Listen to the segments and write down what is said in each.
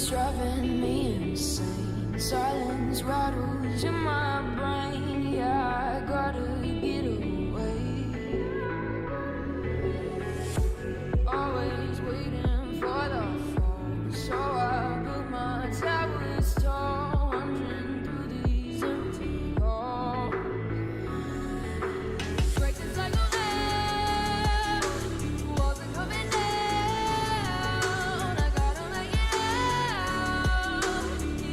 It's driving me insane. Silence rattles in my brain. Yeah, I gotta get away. Always waiting for the phone, so I built my towers tall, wandering through these empty halls. Break the cycle now, walls are coming down. I gotta make it out.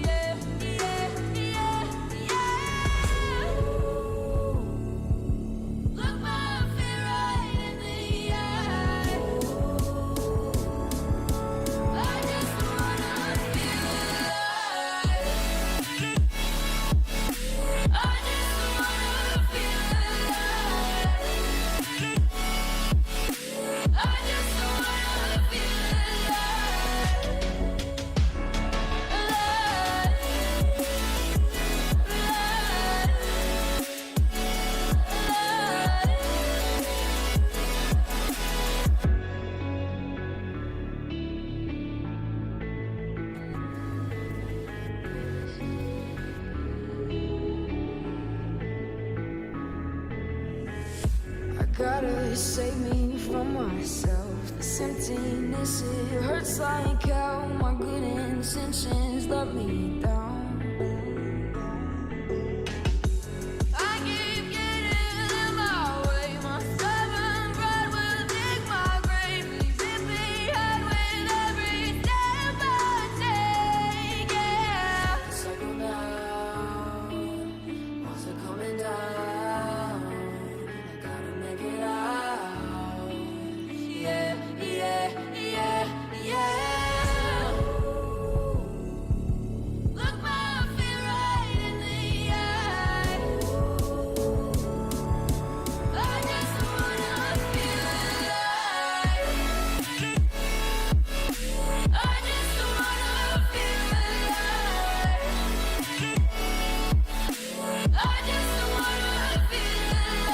Yeah, yeah, yeah, yeah. Look my fear right in the eye. I just wanna feel alive. I just wanna feel alive. I just wanna feel I gotta save me from myself. This emptiness, it hurts like hell. My good intentions let me down. I keep getting in my way. My stubborn pride will dig my grave. Please hit me hard with every step I take. Yeah, cycle down, walls are coming down. I gotta make it out. Yeah, yeah, yeah, yeah. Look my fear right in the eye. I just wanna feel alive. I just wanna feel alive. I just wanna feel alive. I just wanna feel alive.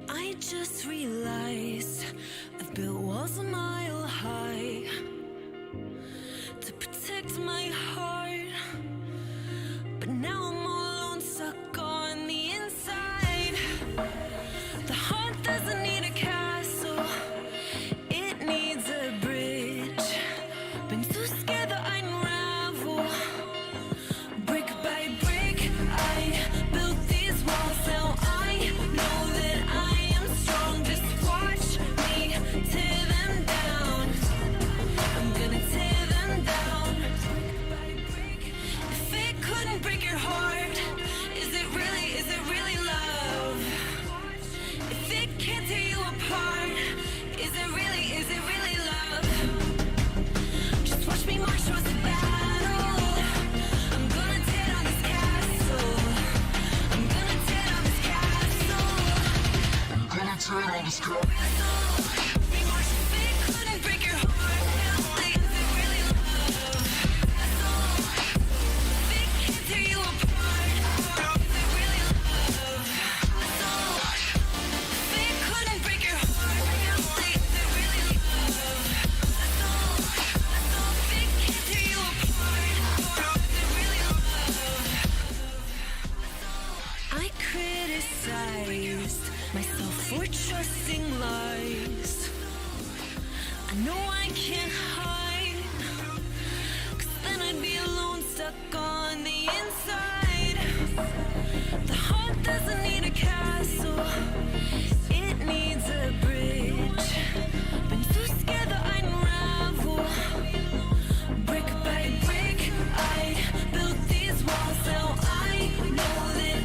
I just realized I've built walls a mile high to protect my heart, but now I'm all alone, stuck on the inside. The heart doesn't need a castle, it needs a bridge. Been too scared that I'd unravel. Brick by brick, I built these walls. Now I know that I am strong. Just watch me tear them down. I'm gonna tear them down. Brick by brick. If it couldn't break your heart, is it really love? If it can't tear you apart, is it really love? Just watch me march towards the battle. I'm gonna tear down this castle. I'm gonna tear down this castle. I'm gonna tear down this castle. We march if it couldn't break your heart. Is it really love? If it can't tear you apart, is it really love? If it couldn't break your heart, is it really love? If it can't tear you apart, is it really love? I criticized myself for trusting lies. I know I can't hide, 'cause then I'd be alone, stuck on the inside. The heart doesn't need a castle, it needs a bridge. Been too scared that I'd unravel. Brick by brick, I built these walls. Now I know that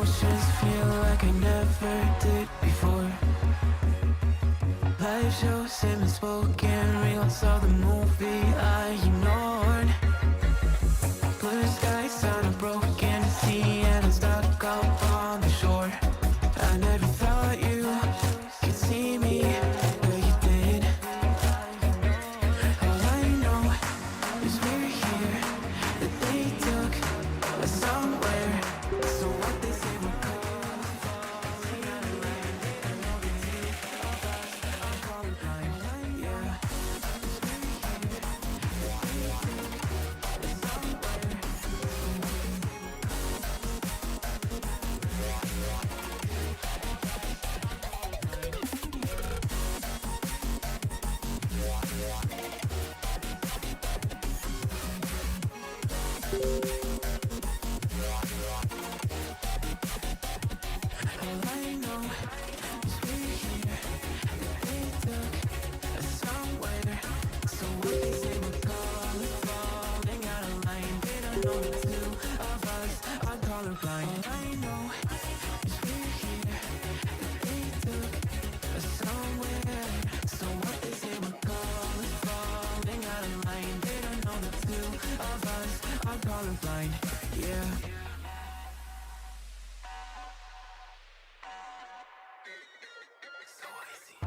emotions feel like I never did before. Live shows and spoken reels of the movie I ignored. Blue skies on a broken sea and I'm stuck up on the shore. I never thought you could see me, but you did. All I know is we're here, that they took us somewhere. So what they say will come. I'm colorblind, yeah. All I know is we're here, that they took us somewhere. So what they say will come, falling out of line. They don't know the two of us are colorblind. All I know is we're here, that they took us somewhere. So what they say will come, falling out of line. They don't know the two of us are colorblind. Yeah. So easy.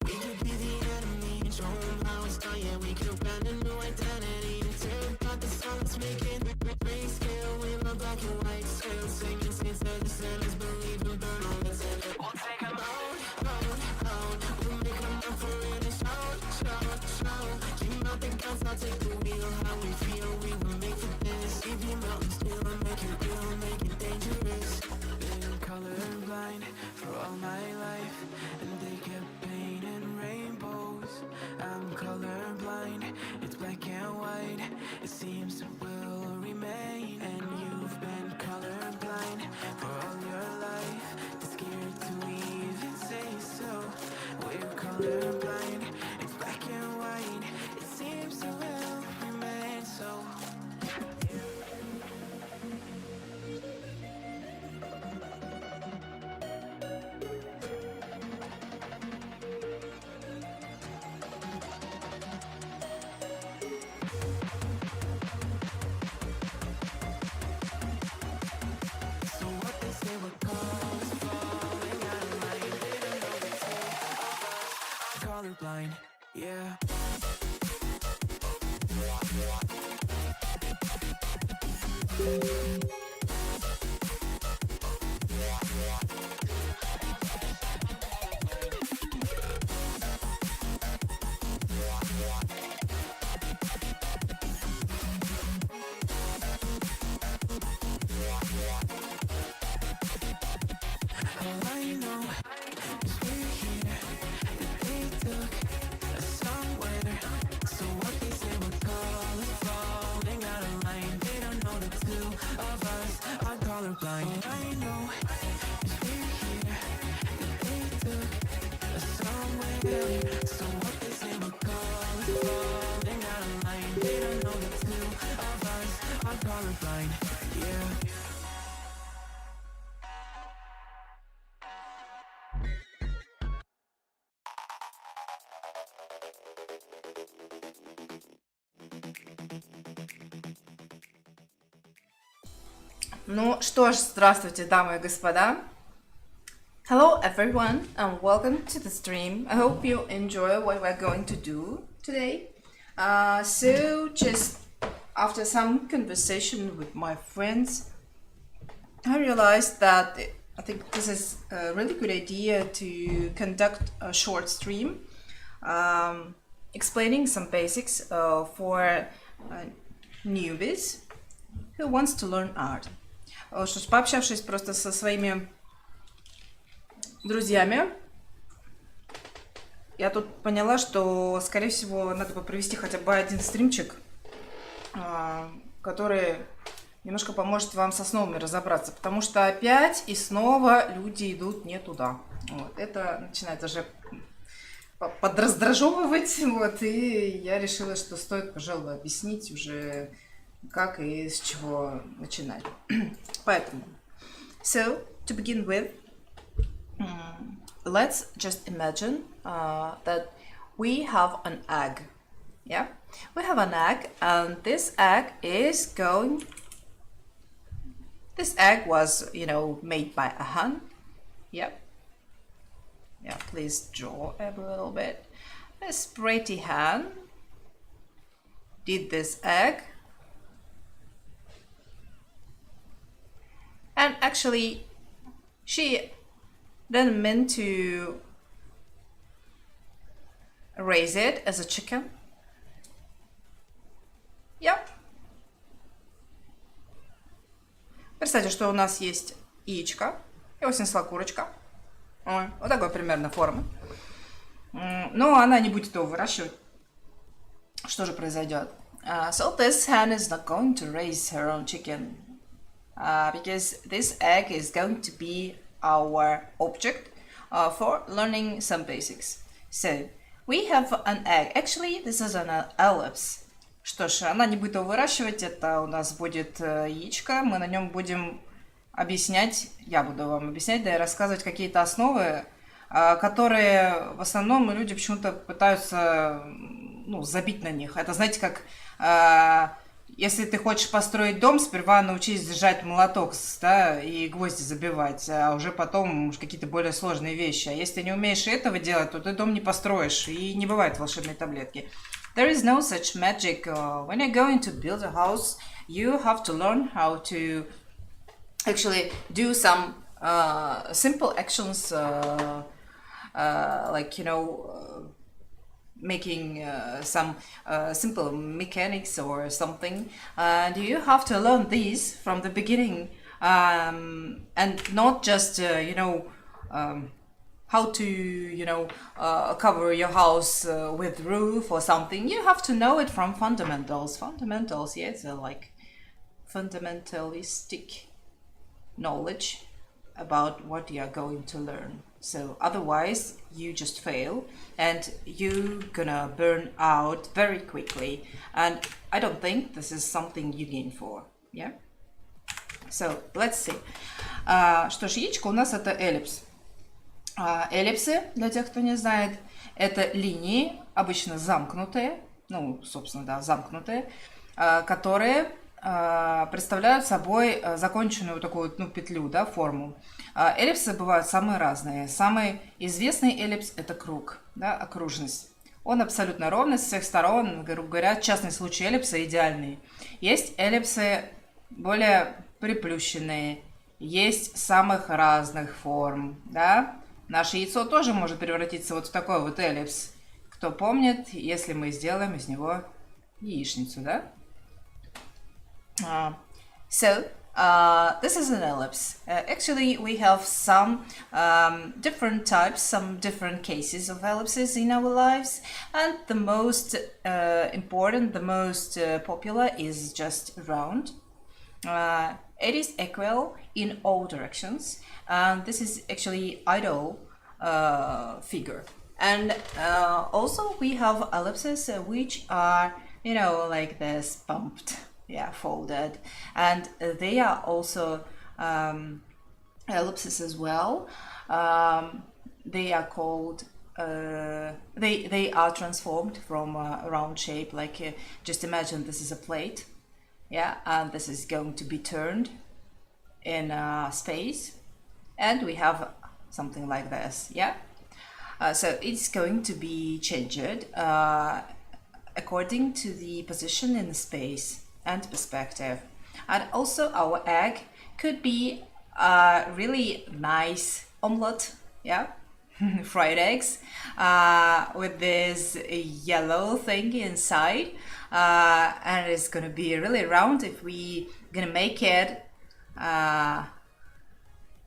We could be the enemy and show 'em how it's done. Yeah, we could brand a new identity and tear apart the songs, make it grayscale. We love black and white scale, singing saints of the sinners, believe in burn all that's in it. We'll take 'em out, out, out. We'll make 'em up for it and shout, shout, shout. Dream out the guns, I'll take the wheel. How we feel, we were made for this. Leave your mountains still and make it real, make it dangerous. Been colorblind for all my life, and they kept painting rainbows. I'm colorblind, it's black and white. It seems it will remain. And you've been colorblind for all your life, too scared to even say so. We're colorblind, it's black and white. It seems it will remain so. So what they say will come is falling out of line. They don't know the two of us are colorblind. Yeah. All I know is we're here, that they took us somewhere. So what they say will call us falling out of line. They don't know the two of us are colorblind. All I know is we're here, that they took us somewhere. So what they say will call us falling out of line. They don't know the two of us are colorblind. Yeah. Ну что ж, здравствуйте, дамы и господа. Hello everyone and welcome to the stream. I hope you enjoy what we're going to do today. So just after some conversation with my friends, I realized that I think this is a really good idea to conduct a short stream explaining some basics for newbies who wants to learn art. Что ж, пообщавшись просто со своими друзьями, я тут поняла, что, скорее всего, надо бы провести хотя бы один стримчик, который немножко поможет вам с основами разобраться, потому что опять и снова люди идут не туда. Вот. Это начинает уже подраздражевывать, вот, и я решила, что стоит, пожалуй, объяснить уже, как и с чего начинать. Поэтому, so, to begin with, let's just imagine that we have an egg, yeah? We have an egg, and this egg was, made by a hen, yep. Yeah, please draw a little bit. This pretty hen did this egg. And actually, she didn't mean to raise it as a chicken. Yep. Представьте, что у нас есть яичко, его снесла курочка. Вот такой примерно формы. Но она не будет его выращивать. Что же произойдет? So this hen is not going to raise her own chicken because this egg is going to be our object for learning some basics. So we have an egg. Actually, this is an ellipse. Что ж, она не будет его выращивать. Это у нас будет яичко. Мы на нем будем объяснять, я буду вам объяснять, да и рассказывать какие-то основы, которые в основном люди почему-то пытаются, забить на них. Это, знаете, как если ты хочешь построить дом, сперва научись сжать молоток, да, и гвозди забивать, а уже потом какие-то более сложные вещи. А если ты не умеешь этого делать, то ты дом не построишь, и не бывает волшебной таблетки. There is no such magic. When you're going to build a house, you have to learn how to actually do some simple actions like making some simple mechanics or something, and you have to learn these from the beginning, and not just how to cover your house with roof or something. You have to know it from fundamentals, yes, like fundamentalistic knowledge about what you are going to learn. So otherwise you just fail and you're gonna burn out very quickly, and I don't think this is something you gain for. Yeah. So let's see. Что ж, яичко у нас это эллипс. Эллипсы, для тех, кто не знает, это линии, обычно замкнутые, замкнутые, которые представляют собой законченную такую петлю, да, форму. Эллипсы бывают самые разные. Самый известный эллипс – это круг, да, окружность. Он абсолютно ровный с всех сторон, грубо говоря, частный случай эллипса идеальный. Есть эллипсы более приплющенные, есть самых разных форм, да. Наше яйцо тоже может превратиться вот в такой вот эллипс. Кто помнит, если мы сделаем из него яичницу, да? This is an ellipse. Actually, we have some different types, some different cases of ellipses in our lives, and the most important, the most popular is just round. It is equal in all directions, and this is actually ideal figure. And also we have ellipses which are, like this, bumped. Yeah, folded, and they are also ellipses as well. They are called they are transformed from a round shape, like just imagine this is a plate, yeah, and this is going to be turned in space, and we have something like this, yeah. So it's going to be changed according to the position in the space and perspective. And also our egg could be a really nice omelette, yeah, fried eggs with this yellow thing inside, and it's gonna be really round if we gonna make it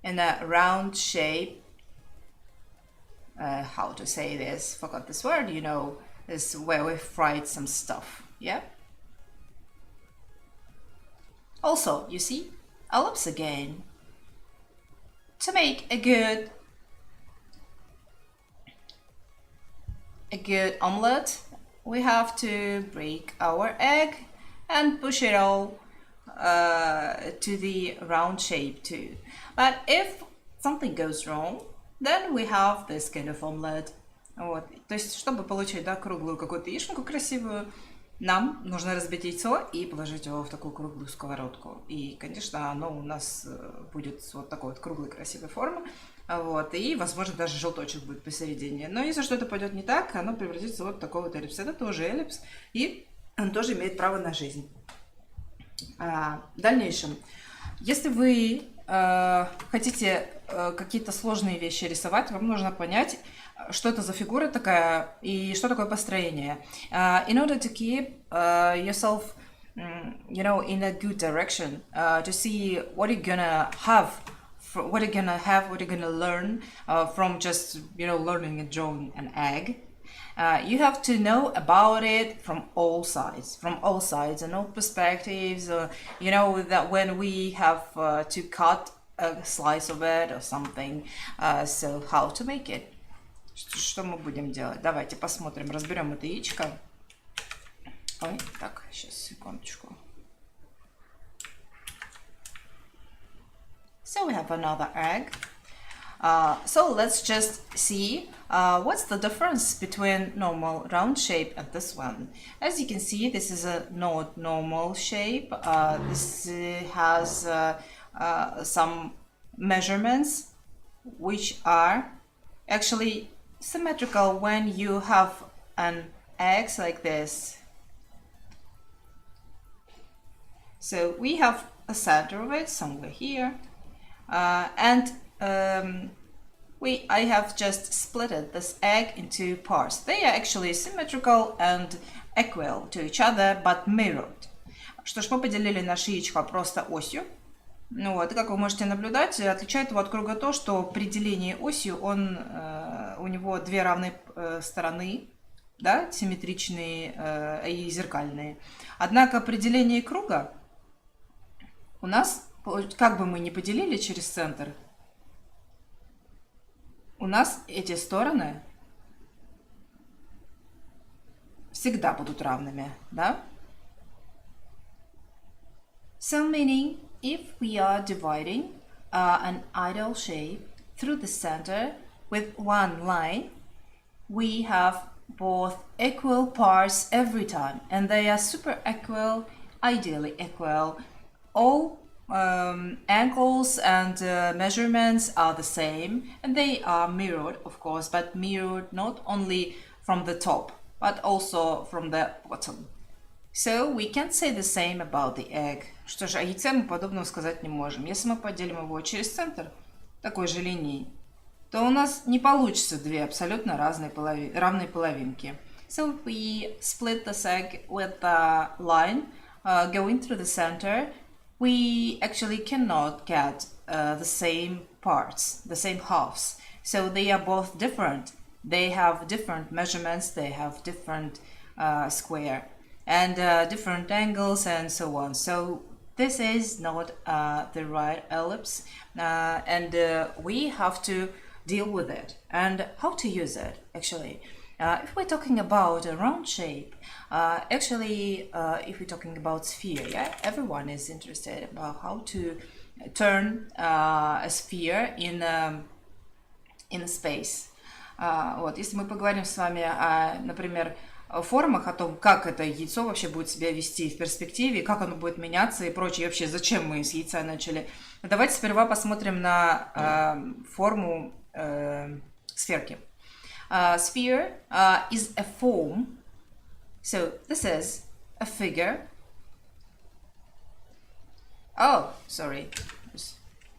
in a round shape. How to say this? Forgot this word. This is where we fried some stuff, yeah. Also, you see, ellipse again. To make a good a good omelette, we have to break our egg and push it all to the round shape too. But if something goes wrong, then we have this kind of omelette. Вот. То есть, чтобы получить, да, круглую какую-то яишенку красивую, нам нужно разбить яйцо и положить его в такую круглую сковородку. И, конечно, оно у нас будет вот такой вот круглой красивой формы. Вот. И, возможно, даже желточек будет посередине. Но если что-то пойдет не так, оно превратится вот в такой вот эллипс. Это тоже эллипс, и он тоже имеет право на жизнь. В дальнейшем, если вы хотите какие-то сложные вещи рисовать, вам нужно понять, что это за фигура такая и что такое построение. In order to keep yourself, in a good direction, to see what you're gonna have, what you're gonna learn from just, learning and drawing an egg. You have to know about it from all sides and all perspectives. That when we have to cut a slice of it or something, so how to make it. Что мы будем делать? Давайте посмотрим, разберем это яичко. Ой, так, сейчас, секундочку. So we have another egg. So let's just see what's the difference between normal round shape and this one. As you can see, this is a not normal shape. This has some measurements which are actually symmetrical when you have an egg like this. So we have a center of it somewhere here, and I have just splitted this egg into parts. They are actually symmetrical and equal to each other, but mirrored. Что ж, мы поделили наше яичко просто осью. Вот, и как вы можете наблюдать, отличает его от круга то, что при делении осью у него две равные стороны, да, симметричные и зеркальные. Однако при делении круга у нас, как бы мы ни поделили через центр, у нас эти стороны всегда будут равными, да? So meaning, if we are dividing an ideal shape through the center with one line, we have both equal parts every time, and they are super equal, ideally equal. All angles and measurements are the same, and they are mirrored, of course, but mirrored not only from the top, but also from the bottom. So we can't say the same about the egg. Что же, о яйце мы подобного сказать не можем. Если мы поделим его через центр такой же линией, то у нас не получится две абсолютно равные половинки. So if we split this egg with the line going through the center, we actually cannot get the same parts, the same halves. So they are both different. They have different measurements, they have different square and different angles and so on. So this is not the right ellipse, and we have to deal with it and how to use it actually. If we're talking about a round shape, if we're talking about sphere, yeah, everyone is interested about how to turn a sphere in a space. Вот, если мы поговорим с вами о, например, о формах, о том, как это яйцо вообще будет себя вести в перспективе, как оно будет меняться и прочее, и вообще зачем мы с яйца начали. Давайте сперва посмотрим на форму сферки. Sphere is a form, so this is a figure. Oh, sorry,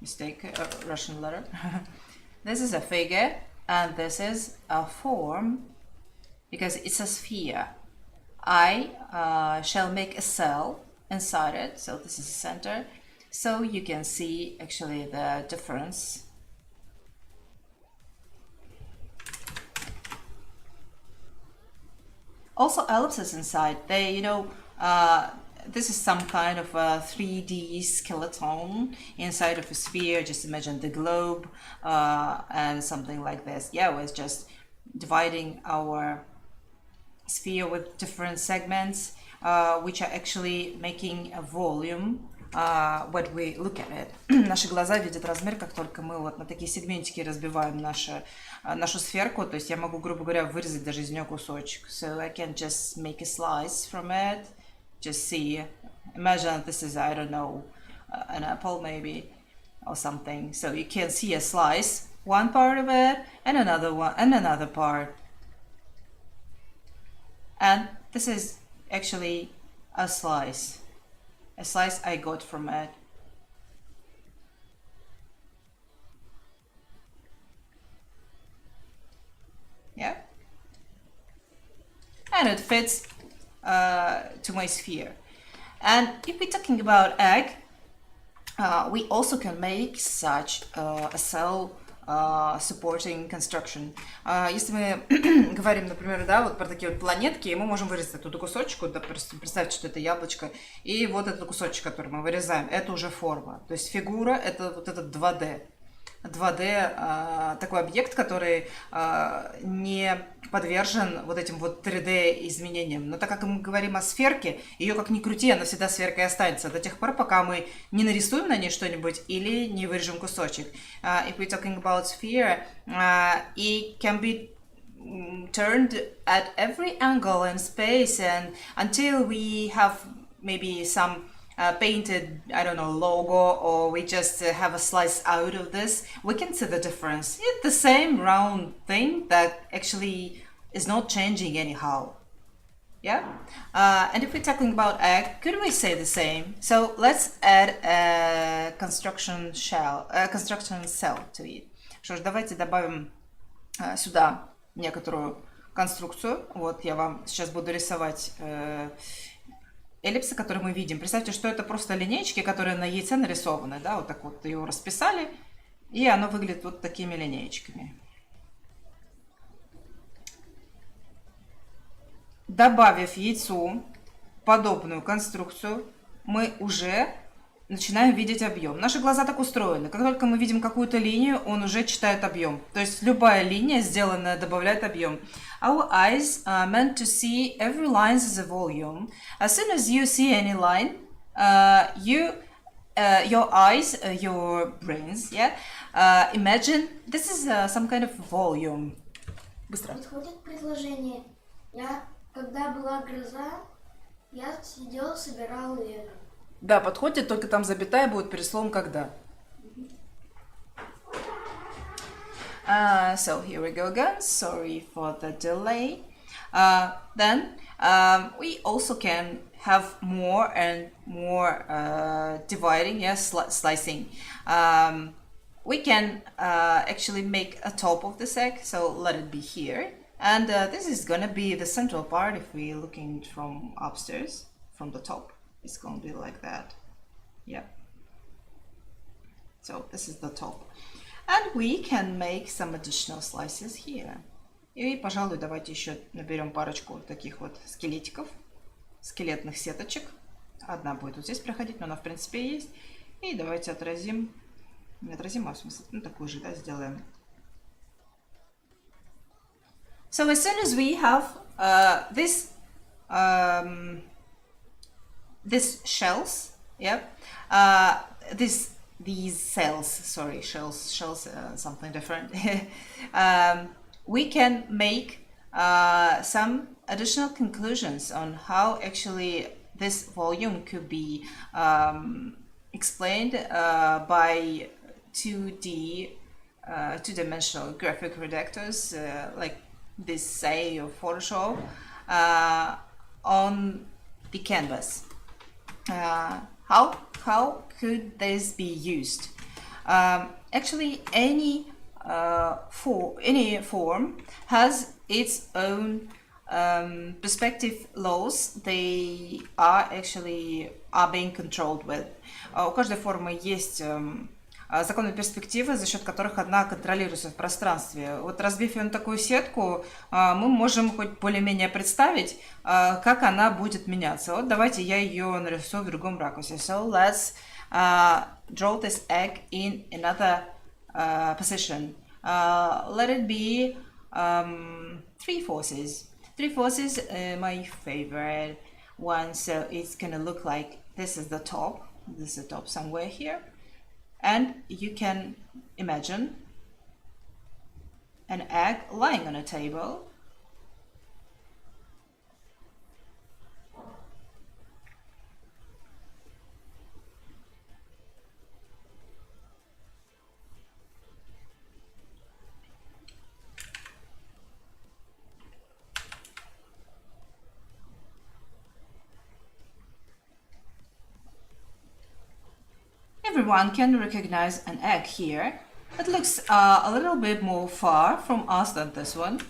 mistake, Russian letter. This is a figure and this is a form because it's a sphere. I shall make a cell inside it, so this is the center, so you can see actually the difference. Also ellipses inside, they, this is some kind of a 3D skeleton inside of a sphere. Just imagine the globe and something like this. Yeah, we're just dividing our sphere with different segments, which are actually making a volume when we look at it. Наши глаза видят размер, как только мы вот на такие сегментики разбиваем нашу сферку. То есть я могу, грубо говоря, вырезать даже из нее кусочек. So I can just make a slice from it. Just see. Imagine this is, I don't know, an apple maybe or something. So you can see a slice, one part of it, and another one, and another part. And this is actually a slice I got from it. Yeah, and it fits to my sphere. And if we're talking about egg, we also can make such a cell supporting construction. Если мы говорим, например, да, вот про такие вот планетки, мы можем вырезать оттуда кусочек, вот, представьте, что это яблочко, и вот этот кусочек, который мы вырезаем, это уже форма. То есть фигура — это вот этот 2D. 2D такой объект, который не подвержен вот этим вот 3D изменениям. Но так как мы говорим о сферке, ее как ни крути, она всегда сферкой останется до тех пор, пока мы не нарисуем на ней что-нибудь или не вырежем кусочек. If we're talking about sphere, it can be turned at every angle in space, and until we have maybe some painted, I don't know, logo, or we just have a slice out of this, we can see the difference. It's the same round thing that actually is not changing anyhow. Yeah? And if we're talking about egg, could we say the same? So let's add a construction cell to it. Что ж, давайте добавим сюда некоторую конструкцию. Вот я вам сейчас буду рисовать эллипсы, которые мы видим. Представьте, что это просто линейки, которые на яйце нарисованы, да, вот так вот его расписали, и оно выглядит вот такими линеечками. Добавив яйцу подобную конструкцию, мы уже начинаем видеть объем. Наши глаза так устроены. Как только мы видим какую-то линию, он уже читает объем. То есть любая линия, сделанная, добавляет объем. Our eyes are meant to see every line as a volume. As soon as you see any line, your eyes, your brains, imagine this is some kind of volume. Быстро. Подходит предложение. Когда была гроза, я сидел, собирал лего. Да, подходит, только там запятая будет перед словом «когда». So here we go again. Sorry for the delay. Then we also can have more and more dividing, slicing. We can actually make a top of this egg, so let it be here. And this is gonna be the central part if we're looking from upstairs, from the top. It's going to be like that. Yeah. So this is the top. And we can make some additional slices here. И, пожалуй, давайте еще наберем парочку таких вот скелетиков, скелетных сеточек. Одна будет вот здесь проходить, но она в принципе есть. И давайте отразим, не отразим, а в смысле, ну такую же, да, сделаем. So as soon as we have these shells, these cells, sorry, shells, something different. We can make some additional conclusions on how actually this volume could be explained by 2D, two-dimensional graphic reductors like this, say, or Photoshop on the canvas. How could this be used? Actually, any form has its own perspective laws. They are being controlled with. У каждой формы есть законы перспективы, за счет которых одна контролируется в пространстве. Вот разбив ее на такую сетку, мы можем хоть более-менее представить, как она будет меняться. Вот давайте я ее нарисую в другом ракурсе. So let's draw this egg in another position. Let it be 3/4. 3/4 is my favorite one, so it's gonna look like this is the top. This is the top somewhere here, and you can imagine an egg lying on a table. Everyone can recognize an egg here. It looks a little bit more far from us than this one.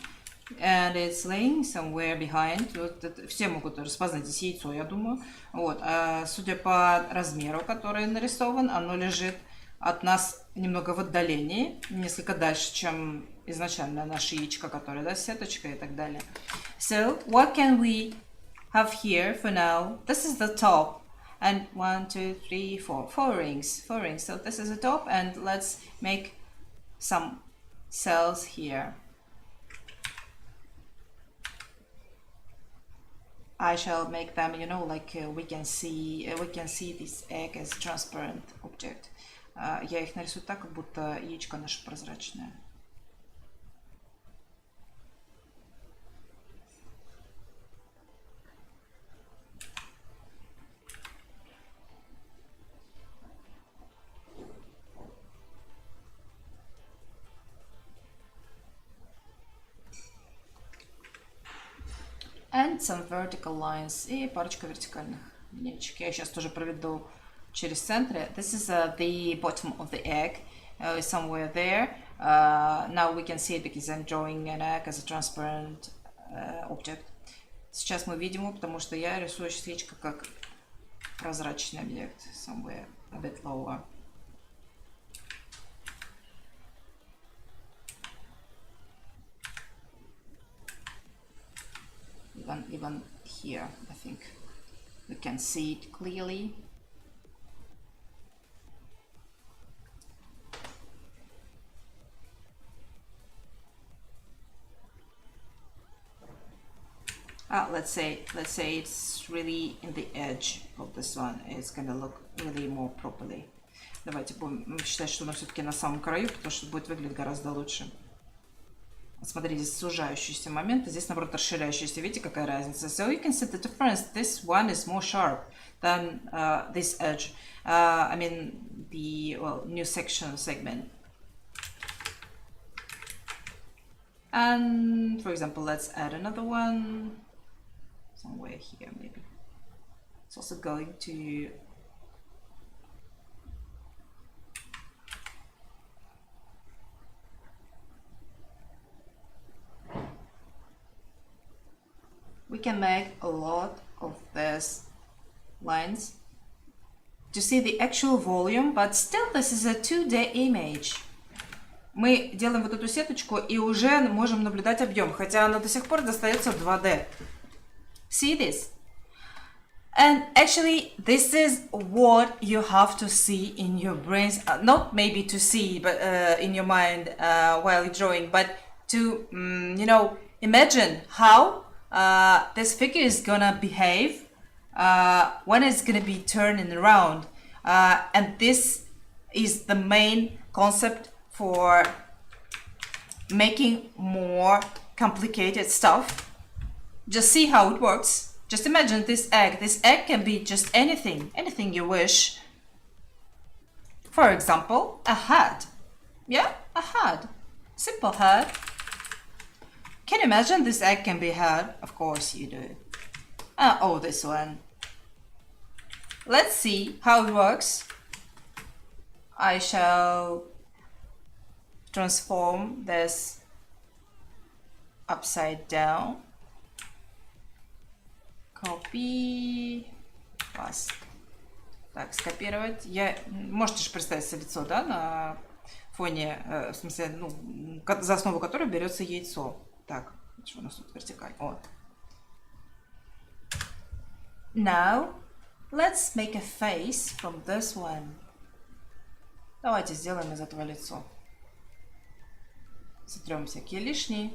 And it's laying somewhere behind. Вот все могут распознать здесь яйцо, я думаю. Вот. Судя по размеру, который нарисован, оно лежит от нас немного в отдалении, несколько дальше, чем изначально наше яичко, которое, да, сеточка и так далее. So, what can we have here for now? This is the top. And 1, 2, 3, 4. 4 rings. 4 rings. So this is the top, and let's make some cells here. I shall make them, you know, like we can see this egg as transparent object. Я их нарисую так, как будто яичко наше прозрачное. And some vertical lines. И парочка вертикальных линейчик. Я сейчас тоже проведу через центр. This is the bottom of the egg. Somewhere there. Now we can see it because I'm drawing an egg as a transparent object. Сейчас мы видим его, потому что я рисую сейчас яичко как прозрачный объект. Somewhere a bit lower. Even here, I think we can see it clearly. Let's say it's really in the edge of this one. It's gonna look really more properly. Давайте будем считать, что оно все-таки на самом краю, потому что будет выглядеть гораздо лучше. Смотрите, здесь сужающиеся моменты, здесь, наоборот, расширяющиеся. Видите, какая разница? So you can see the difference. This one is more sharp than this edge. I mean, the new section segment. And, for example, let's add another one. Somewhere here, maybe. It's also going to... We can make a lot of these lines to see the actual volume, but still this is a 2D image. Мы делаем вот эту сеточку и уже можем наблюдать объем, хотя она до сих пор достается в 2D. See this? And actually, this is what you have to see in your brains, not maybe to see, but in your mind while you're drawing, but to, you know, imagine how this figure is gonna behave when it's gonna be turning around, and this is the main concept for making more complicated stuff. Just see how it works. Just imagine this egg. This egg can be just anything you wish. For example, a hat. Yeah, a hat. Simple hat. Can you imagine this egg can be had? Of course you do. Oh, this one. Let's see how it works. I shall transform this upside down. Copy. Paste. Так, скопировать. Можете же представить себе лицо, да, на фоне, в смысле, ну, за основу которой берется яйцо. Так, что у нас тут вертикаль? Вот. Now, let's make a face from this one. Давайте сделаем из этого лицо. Сотрем всякие лишние.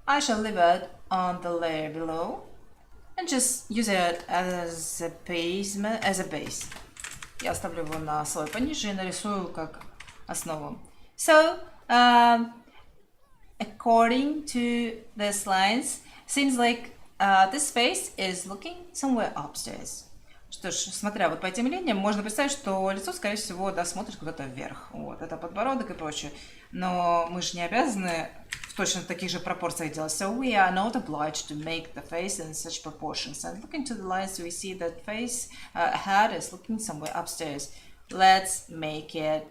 I shall leave it on the layer below and just use it as a base. Я оставлю его на слой пониже и нарисую как основу. So, according to these lines, seems like this face is looking somewhere upstairs. Что ж, смотря вот по этим линиям, можно представить, что лицо, скорее всего, да, смотрит куда-то вверх. Вот, это подбородок и прочее. Но мы же не обязаны в точно таких же пропорциях делать. So we are not obliged to make the face in such proportions. And looking to the lines, we see that face head is looking somewhere upstairs. Let's make it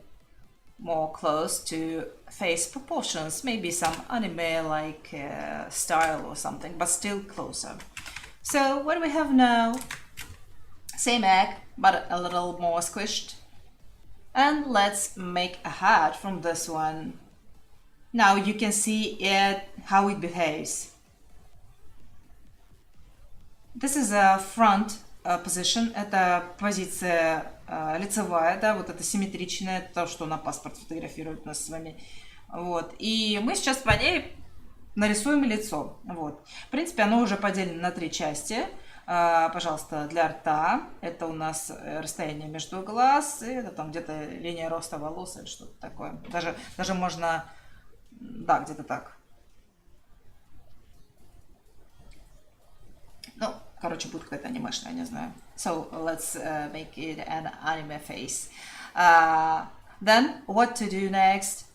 more close to face proportions. Maybe some anime-like style or something, but still closer. So what do we have now? Same egg, but a little more squished. And let's make a hat from this one. Now you can see it, how it behaves. This is a front position. Это позиция лицевая, да, вот это симметричная, это то, что на паспорт фотографирует нас с вами. Вот. И мы сейчас по ней нарисуем лицо. Вот. В принципе, оно уже поделено на 3 части. Пожалуйста, для рта это у нас расстояние между глаз, и это там где-то линия роста волос или что-то такое. Даже можно, да, где-то так. Ну, короче, будет какая-то анимешная, я не знаю. So let's make it an anime face. Then what to do next?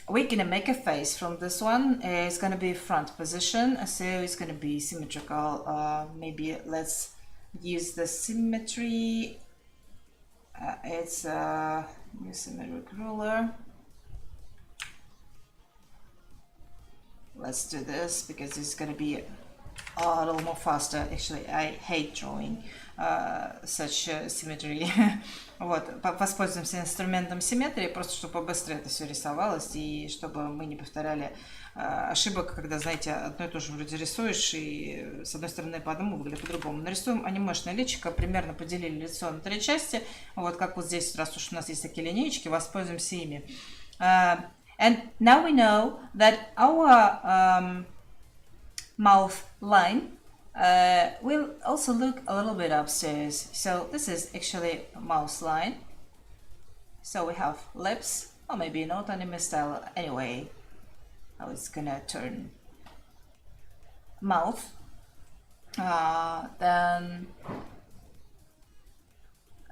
We're gonna make a face from this one. It's gonna be front position, so it's gonna be symmetrical. Maybe let's use the symmetry. It's a new symmetric ruler. Let's do this because it's gonna be a little more faster. Actually, I hate drawing such symmetry. Вот, воспользуемся инструментом симметрии, просто чтобы побыстрее это все рисовалось, и чтобы мы не повторяли ошибок, когда, знаете, одно и то же вроде рисуешь, и с одной стороны по одному выглядит по-другому. Нарисуем анимешное личико, примерно поделили лицо на 3 части, вот как вот здесь, раз уж у нас есть такие линейки, воспользуемся ими. And now we know that our mouth line will also look a little bit upstairs. So this is actually a mouth line. So we have lips, or maybe not anime style anyway. How it's gonna turn mouth. Then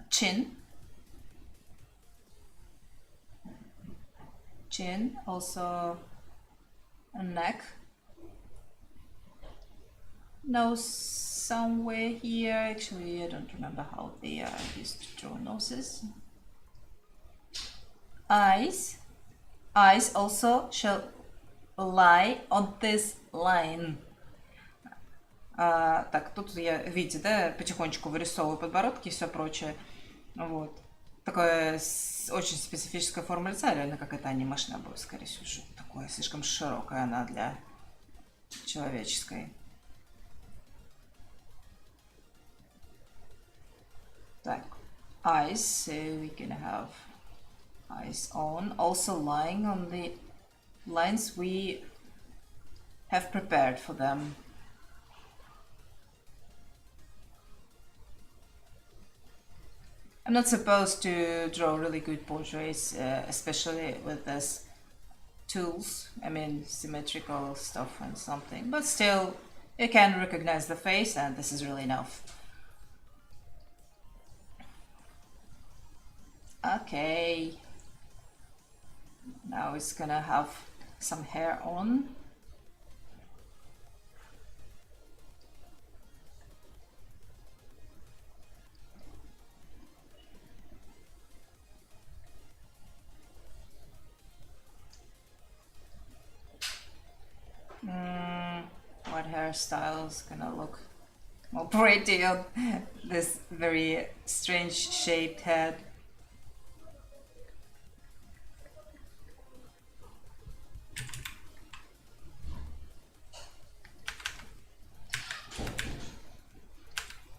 chin. Chin, also a neck. Nose somewhere here. Actually, I don't remember how they are used to draw noses. Eyes. Eyes also shall lie on this line. Так, тут я, видите, да, потихонечку вырисовываю подбородки и все прочее. Вот. Такое очень специфическая форма лица, реально какая-то анимешная будет, скорее всего, что-то такое слишком широкая она для человеческой. Так, eyes, so we can have eyes on, also lying on the lines we have prepared for them. I'm not supposed to draw really good portraits, especially with these tools, I mean symmetrical stuff and something, but still you can recognize the face, and this is really enough. Okay, now it's gonna have some hair on. What hairstyle is gonna look more pretty on this very strange shaped head?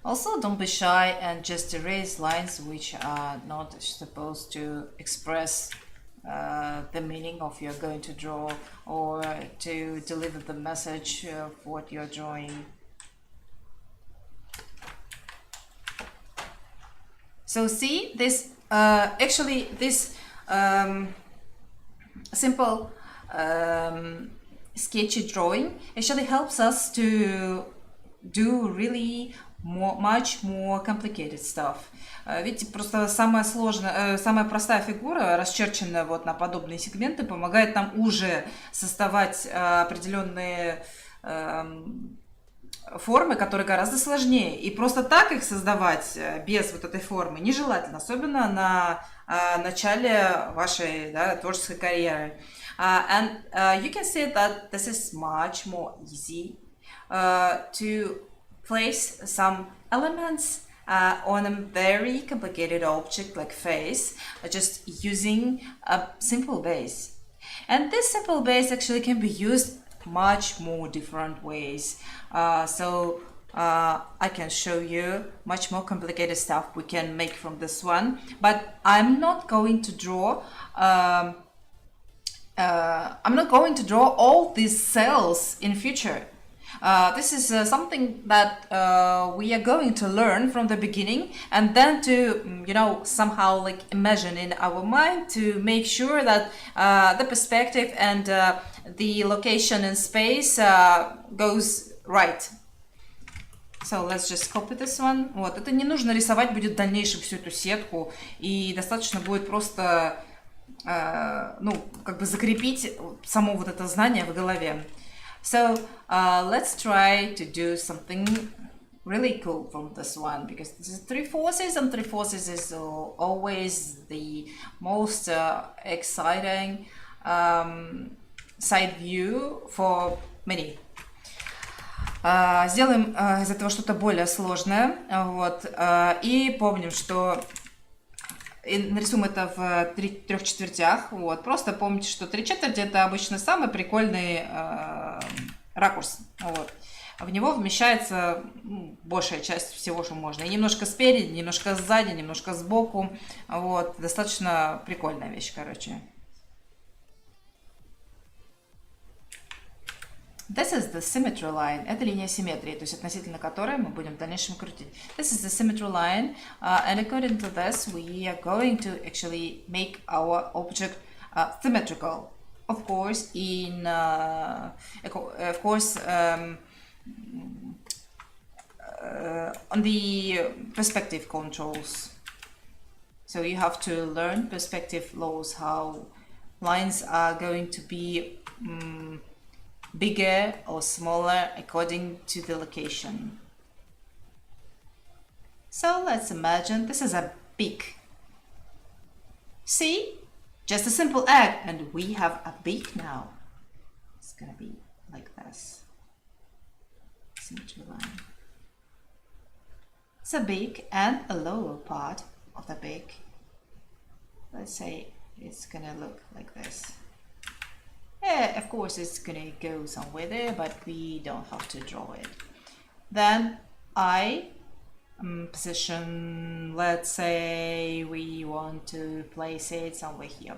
Also, don't be shy and just erase lines which are not supposed to express the meaning of you're going to draw, or to deliver the message of what you're drawing. So see, this actually this simple sketchy drawing actually helps us to do really much more complicated stuff. Видите, просто самая сложная, самая простая фигура, расчерченная вот на подобные сегменты, помогает нам уже создавать определенные формы, которые гораздо сложнее. И просто так их создавать без вот этой формы нежелательно, особенно на начале вашей, да, творческой карьеры. And you can see that this is much more easy to place some elements on a very complicated object like face, just using a simple base. And this simple base actually can be used much more different ways. So I can show you much more complicated stuff we can make from this one, but I'm not going to draw all these cells in future. This is something that we are going to learn from the beginning, and then to somehow like imagine in our mind to make sure that the perspective and the location in space goes right. So let's just copy this one. Вот, это не нужно рисовать будет в дальнейшем всю эту сетку, и достаточно будет просто как бы закрепить само вот это знание в голове. So let's try to do something really cool from this one, because this is 3/4, and 3/4 is always the most exciting side view for many. Сделаем из этого что-то более сложное, вот, и помним, что нарисуем это в 3 четвертях. Вот. Просто помните, что 3/4 это обычно самый прикольный ракурс. Вот. В него вмещается большая часть всего, что можно. И немножко спереди, немножко сзади, немножко сбоку. Вот. Достаточно прикольная вещь, короче. This is the symmetry line. Это линия симметрии, то есть относительно которой мы будем в дальнейшем крутить. This is the symmetry line, and according to this, we are going to actually make our object symmetrical. Of course, on the perspective controls. So you have to learn perspective laws, how lines are going to be bigger or smaller according to the location. So let's imagine this is a beak. See? Just a simple egg, and we have a beak now. It's gonna be like this. Symmetry line. It's a beak and a lower part of the beak. Let's say it's gonna look like this. Yeah, of course it's gonna go somewhere there, but we don't have to draw it. Then I position, let's say we want to place it somewhere here.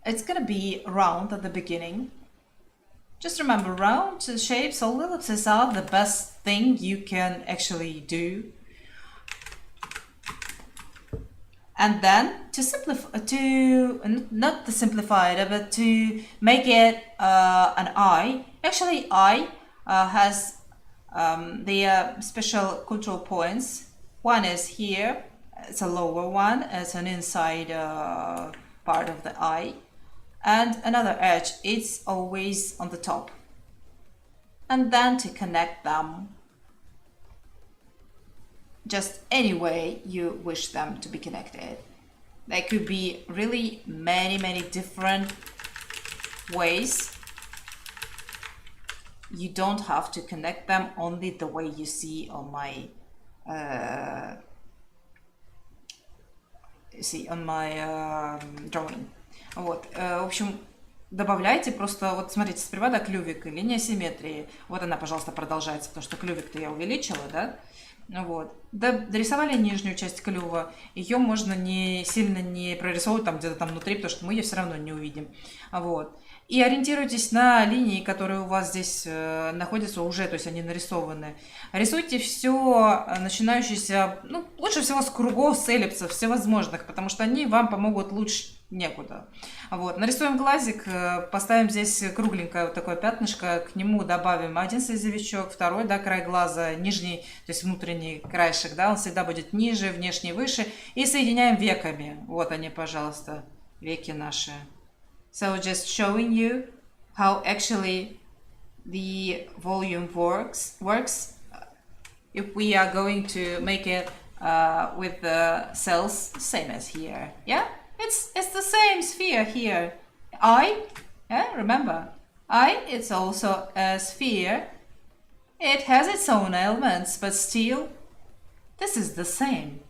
It's gonna be round at the beginning. Just remember, round shapes or ellipses are the best thing you can actually do. And then to simplify, not to simplify it, but to make it an eye. Actually, eye has their special control points. One is here, it's a lower one, it's an inside part of the eye. And another edge, it's always on the top. And then to connect them just any way you wish them to be connected. There could be really many different ways. You don't have to connect them only the way you see on my drawing. Вот. В общем, добавляйте просто, вот смотрите, с привода клювик и линия симметрии. Вот она, пожалуйста, продолжается, потому что клювик-то я увеличила, да? Вот. Дорисовали нижнюю часть клюва. Ее можно не сильно не прорисовывать там где-то там внутри, потому что мы ее все равно не увидим. Вот. И ориентируйтесь на линии, которые у вас здесь находятся уже, то есть они нарисованы. Рисуйте все, начинающееся, ну, лучше всего с кругов, с эллипсов, всевозможных, потому что они вам помогут лучше некуда. Вот. Нарисуем глазик, поставим здесь кругленькое вот такое пятнышко, к нему добавим один слезовичок, второй, да, край глаза, нижний, то есть внутренний краешек, да, он всегда будет ниже, внешний выше, и соединяем веками. Вот они, пожалуйста, веки наши. So just showing you how actually the volume works. If we are going to make it with the cells, same as here, yeah? It's the same sphere here. Eye, yeah, remember, eye is also a sphere. It has its own elements, but still, this is the same.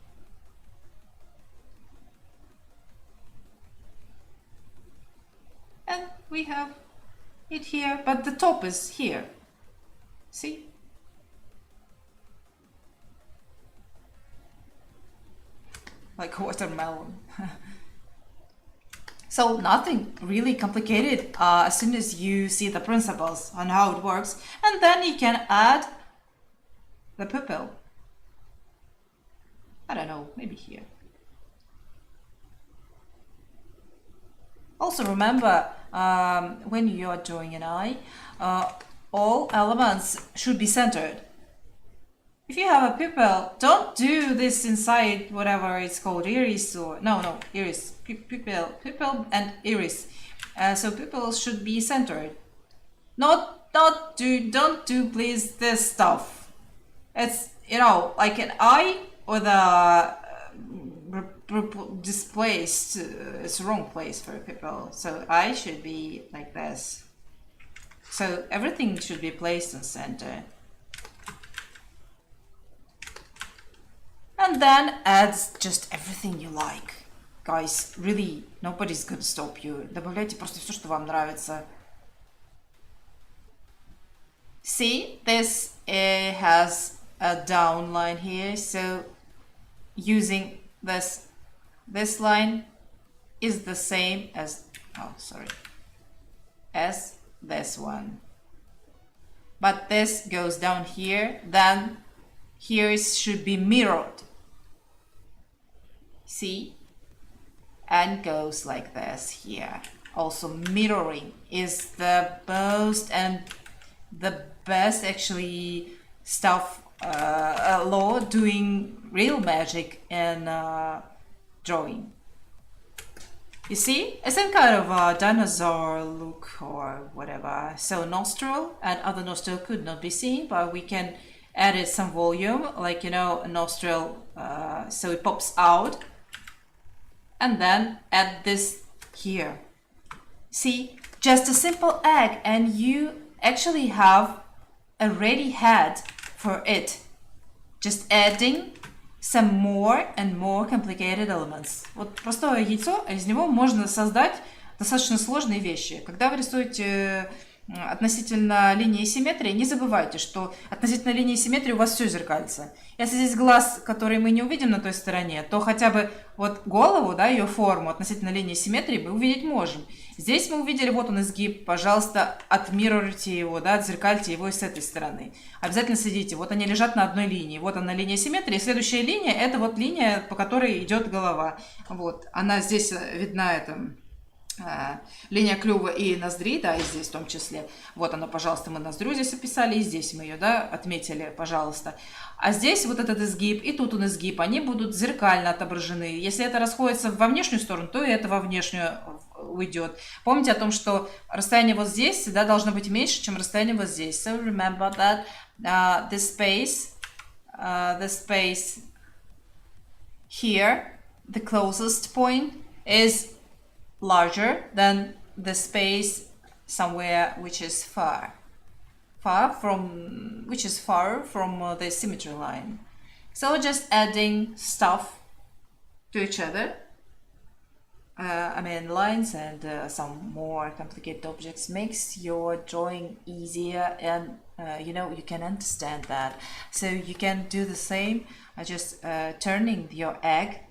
And we have it here, but the top is here. See? Like watermelon. So nothing really complicated as soon as you see the principles on how it works, and then you can add the pupil. I don't know, maybe here. Also remember, when you are drawing an eye, all elements should be centered. If you have a pupil, don't do this inside whatever it's called, iris or iris, pupil and iris. So pupils should be centered. Don't do please this stuff. It's like an eye or the displaced. It's wrong place for a pupil. So eye should be like this. So everything should be placed in center. And then add just everything you like. Guys, really, nobody's gonna stop you. Добавляйте просто все, что вам нравится. See, this has a down line here, so using this line is the same as as this one. But this goes down here, then here it should be mirrored. See? And goes like this here. Also mirroring is the most and the best actually stuff law doing real magic in drawing. You see, it's some kind of a dinosaur look or whatever. So nostril and other nostril could not be seen, but we can add some volume, like a nostril, so it pops out. And then add this here. See, just a simple egg, and you actually have a ready head for it. Just adding some more and more complicated elements. Вот простое яйцо, из него можно создать достаточно сложные вещи. Когда вы рисуете относительно линии симметрии, не забывайте, что относительно линии симметрии у вас все зеркальце. Если здесь глаз, который мы не увидим на той стороне, то хотя бы вот голову, да, ее форму относительно линии симметрии мы увидеть можем. Здесь мы увидели, вот он изгиб, пожалуйста, отмирроруйте его, да, отзеркальте его и с этой стороны. Обязательно следите, вот они лежат на одной линии, вот она линия симметрии, следующая линия, это вот линия, по которой идет голова. Вот, она здесь видна, это линия клюва и ноздри, да, и здесь в том числе. Вот она, пожалуйста, мы ноздрю здесь описали, и здесь мы ее, да, отметили, пожалуйста. А здесь вот этот изгиб, и тут он изгиб, они будут зеркально отображены. Если это расходится во внешнюю сторону, то и это во внешнюю уйдет. Помните о том, что расстояние вот здесь всегда должно быть меньше, чем расстояние вот здесь. So remember that the space here, the closest point, is larger than the space somewhere which is far from the symmetry line. So just adding stuff to each other, lines and some more complicated objects makes your drawing easier, and you can understand that. So you can do the same, just turning your egg.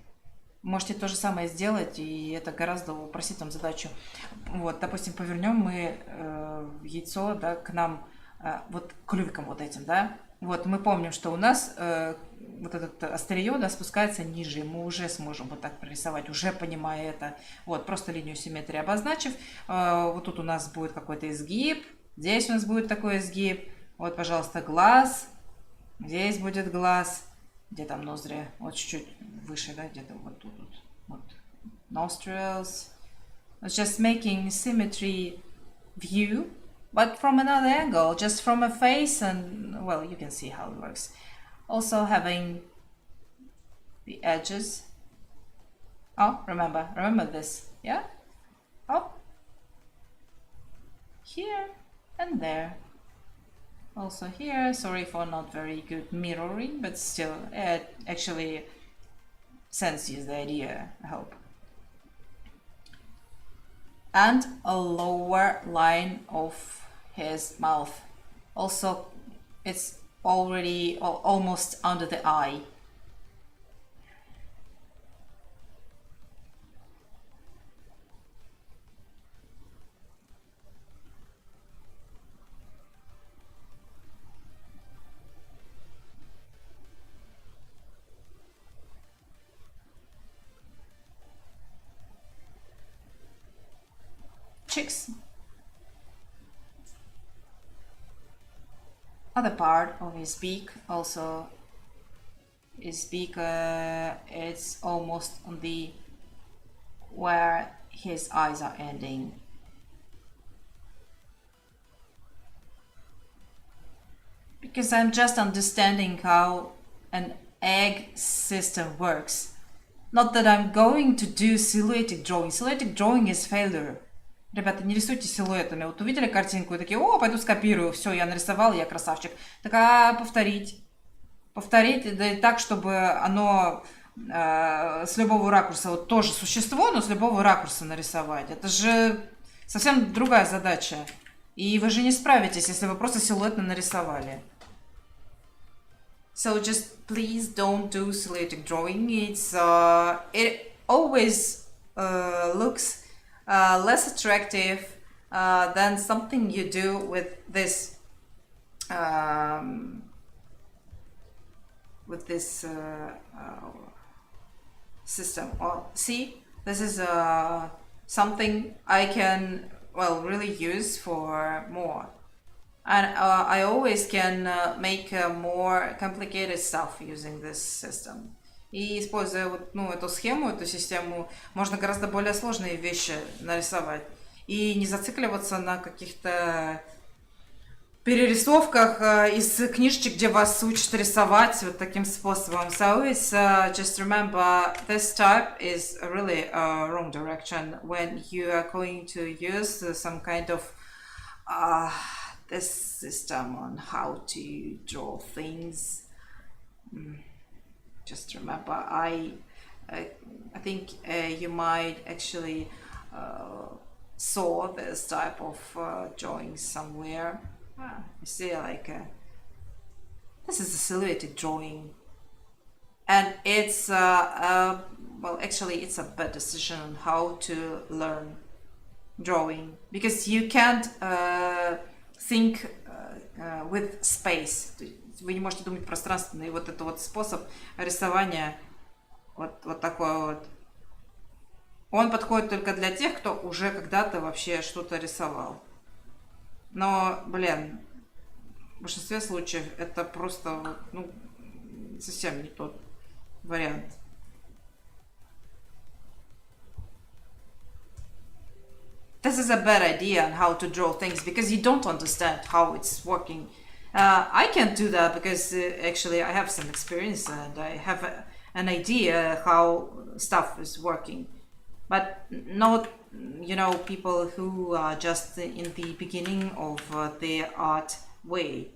Можете то же самое сделать, и это гораздо упростит вам задачу. Вот, допустим, повернем мы яйцо, да, к нам, вот клювиком вот этим, да. Вот, мы помним, что у нас вот этот острие, да, спускается ниже, мы уже сможем вот так прорисовать, уже понимая это. Вот, просто линию симметрии обозначив. Вот тут у нас будет какой-то изгиб, здесь у нас будет такой изгиб. Вот, пожалуйста, глаз, здесь будет глаз. Где там ноздри? Вот чуть-чуть выше, да, где-то вот тут. Вот. Nostrils. It's just making symmetry view, but from another angle, just from a face, and well, you can see how it works. Also having the edges. Oh, remember this, yeah? Oh, here and there. Also here, sorry for not very good mirroring, but still, it actually sends you the idea, I hope. And a lower line of his mouth. Also, it's already almost under the eye. Cheeks. Other part of his beak, also his beak, it's almost on the where his eyes are ending. Because I'm just understanding how an egg system works. Not that I'm going to do silhouetted drawing. Silhouetted drawing is failure. Ребята, не рисуйте силуэтами. Вот увидели картинку и такие: о, пойду скопирую, все, я нарисовал, я красавчик. Так, повторить. Повторить, да и так, чтобы оно с любого ракурса, вот тоже существо, но с любого ракурса нарисовать. Это же совсем другая задача. И вы же не справитесь, если вы просто силуэтно нарисовали. So just please don't do silhouetted drawing. It always looks less attractive than something you do with this system. See, this is something I can really use for more, and I always can make more complicated stuff using this system. И используя эту схему, эту систему, можно гораздо более сложные вещи нарисовать. И не зацикливаться на каких-то перерисовках из книжечек, где вас учат рисовать вот таким способом. So always just remember, this type is really a wrong direction when you are going to use some kind of this system on how to draw things. Just remember, I think you might actually saw this type of drawing somewhere. You see, like this is a silhouetted drawing, and it's actually it's a bad decision on how to learn drawing, because you can't think with space. Вы не можете думать пространственно, и вот это вот способ рисования, вот такой вот, он подходит только для тех, кто уже когда-то вообще что-то рисовал. Но, в большинстве случаев это просто, совсем не тот вариант. This is a bad idea on how to draw things, because you don't understand how it's working. I can't do that because actually I have some experience and I have an idea how stuff is working, but not people who are just in the beginning of their art way.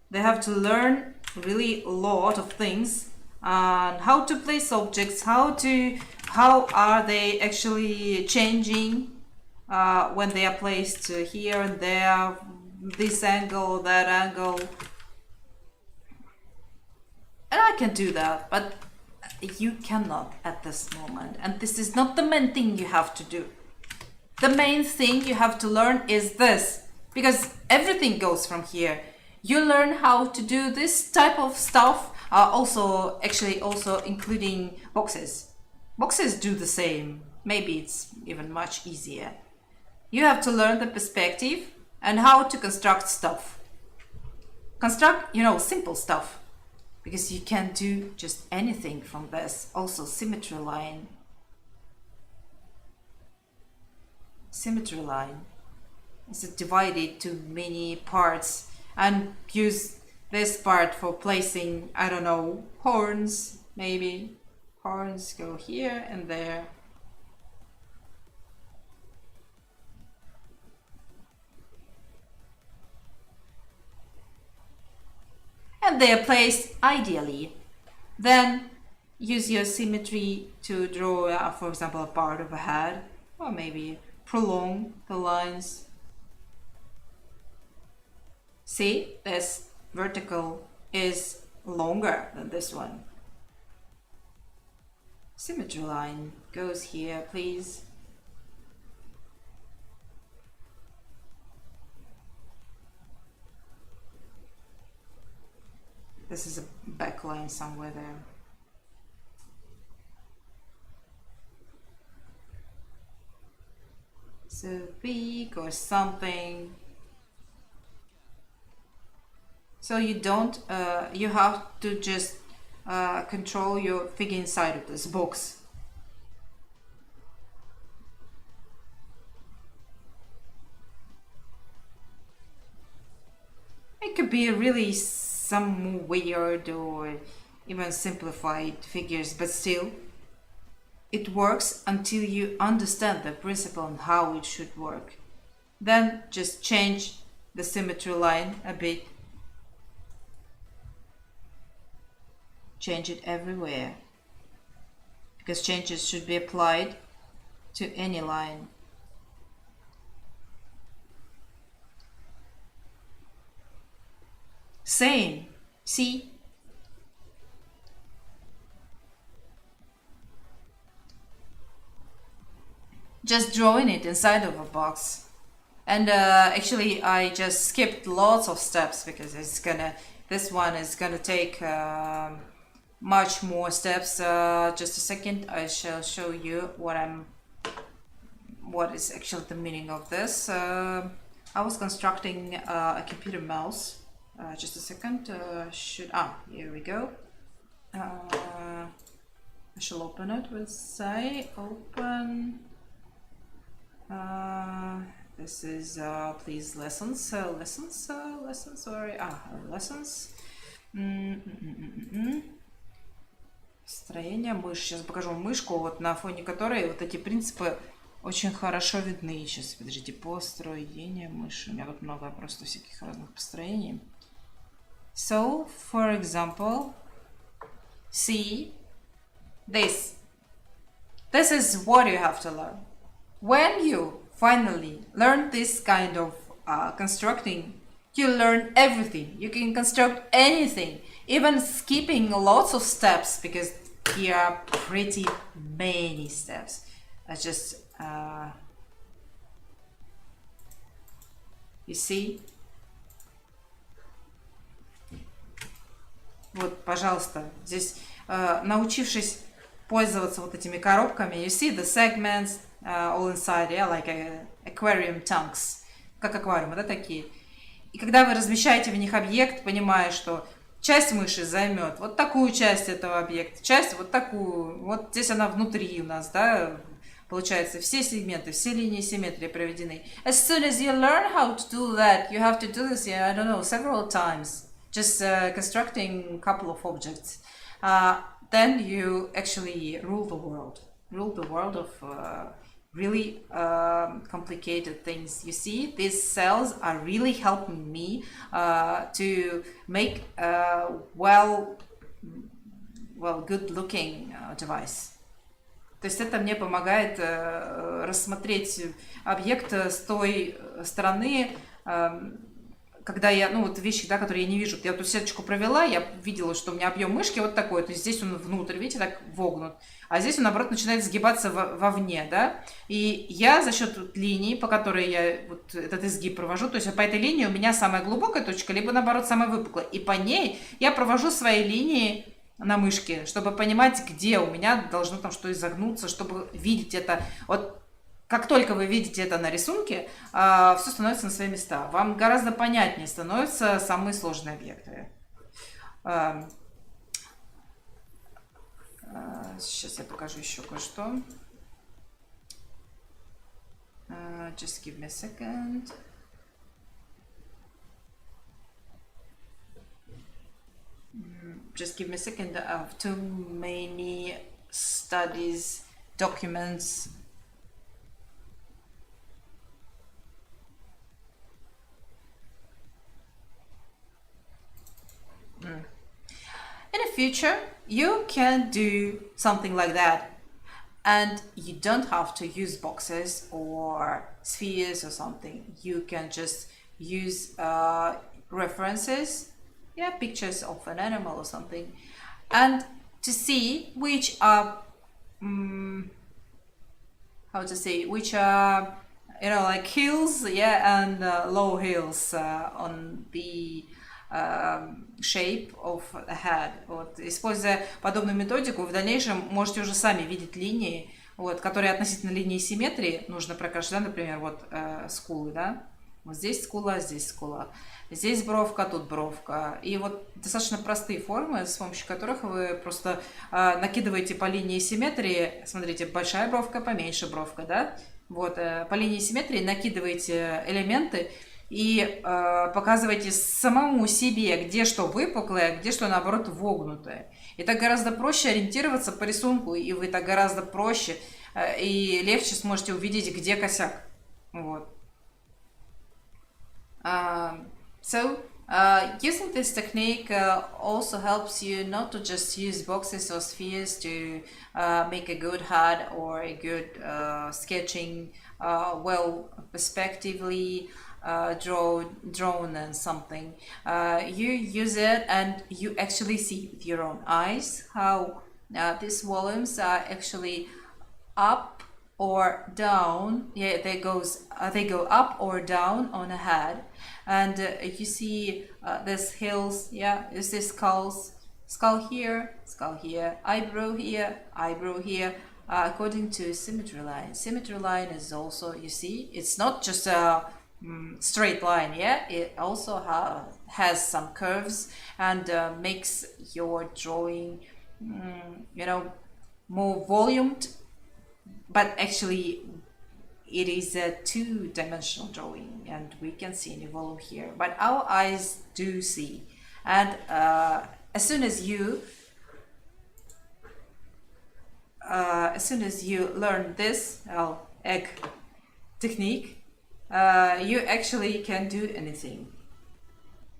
They have to learn really a lot of things on how to place objects, how to how are they actually changing when they are placed here and there, this angle, that angle. And I can do that, but you cannot at this moment. And this is not the main thing you have to do. The main thing you have to learn is this, because everything goes from here. You learn how to do this type of stuff, also including boxes. Boxes do the same. Maybe it's even much easier. You have to learn the perspective and how to construct stuff. Construct, simple stuff. Because you can do just anything from this. Also symmetry line. Symmetry line is divided to many parts, and use this part for placing, I don't know, horns, maybe. Horns go here and there. And they are placed ideally. Then use your symmetry to draw, for example, a part of a head, or maybe prolong the lines. See, this vertical is longer than this one. Symmetry line goes here, please. This is a back line somewhere there. So big or something. So you don't, you have to just control your figure inside of this box. It could be really some weird or even simplified figures, but still it works until you understand the principle and how it should work. Then just change the symmetry line a bit. Change it everywhere, because changes should be applied to any line. Same, see? Just drawing it inside of a box. And actually I just skipped lots of steps because this one is gonna take much more steps. Just a second, I shall show you what is actually the meaning of this. I was constructing a computer mouse. Just a second, here we go. I shall open it. We'll say open. This is please lessons. Строение мышь. Сейчас покажу мышку, вот на фоне которой вот эти принципы очень хорошо видны. Сейчас, подождите, построение мыши. У меня тут много просто всяких разных построений. So, for example, see this. This is what you have to learn. When you finally learn this kind of constructing, you learn everything. You can construct anything, even skipping lots of steps, because here are pretty many steps. I just, you see? Вот, пожалуйста, здесь, научившись пользоваться вот этими коробками, you see the segments all inside, yeah, like aquarium tanks, как аквариумы, да, такие. И когда вы размещаете в них объект, понимая, что часть мыши займет вот такую часть этого объекта, часть вот такую, вот здесь она внутри у нас, да, получается, все сегменты, все линии симметрии проведены. As soon as you learn how to do that, you have to do this, I don't know, several times. Just constructing a couple of objects, then you actually rule the world of really complicated things. You see, these cells are really helping me to make a good looking device. То есть это мне помогает рассмотреть объект с той стороны, когда я, ну вот вещи, да, которые я не вижу. Я вот эту сеточку провела, я видела, что у меня объем мышки вот такой, то есть здесь он внутрь, видите, так вогнут, а здесь он, наоборот, начинает сгибаться вовне, да. И я за счет вот линии, по которой я вот этот изгиб провожу, то есть по этой линии у меня самая глубокая точка, либо, наоборот, самая выпуклая, и по ней я провожу свои линии на мышке, чтобы понимать, где у меня должно там что изогнуться, чтобы видеть это. Вот как только вы видите это на рисунке, все становится на свои места. Вам гораздо понятнее становятся самые сложные объекты. Сейчас я покажу еще кое-что. Just give me a second. Just give me a second. I have too many studies, documents. In the future, you can do something like that, and you don't have to use boxes or spheres or something. You can just use references, yeah, pictures of an animal or something, and to see which are how to say, which are, you know, like hills, yeah, and low hills on the shape of a head. Вот. Используя подобную методику, вы в дальнейшем можете уже сами видеть линии, вот, которые относительно линии симметрии нужно прокрашивать, да, например, вот скулы, да, вот здесь скула, здесь бровка, тут бровка. И вот достаточно простые формы, с помощью которых вы просто накидываете по линии симметрии, смотрите, большая бровка, поменьше бровка, да, вот, по линии симметрии накидываете элементы, и показывайте самому себе, где что выпуклое, где что, наоборот, вогнутое. И так гораздо проще ориентироваться по рисунку, и вы так гораздо проще и легче сможете увидеть, где косяк. Вот. Using this technique also helps you not to just use boxes or spheres to make a good head or a good sketching well perspectively drawn and something. You use it and you actually see with your own eyes how these volumes are actually up or down. Yeah, they go up or down on a head, and you see this hills. Yeah, you see skull here, eyebrow here. According to symmetry line. Symmetry line is also, you see, it's not just a straight line, yeah, it also has some curves and makes your drawing, you know, more volumed, but actually it is a two-dimensional drawing and we can see any volume here, but our eyes do see. And as soon as you learn this egg technique, you actually can do anything,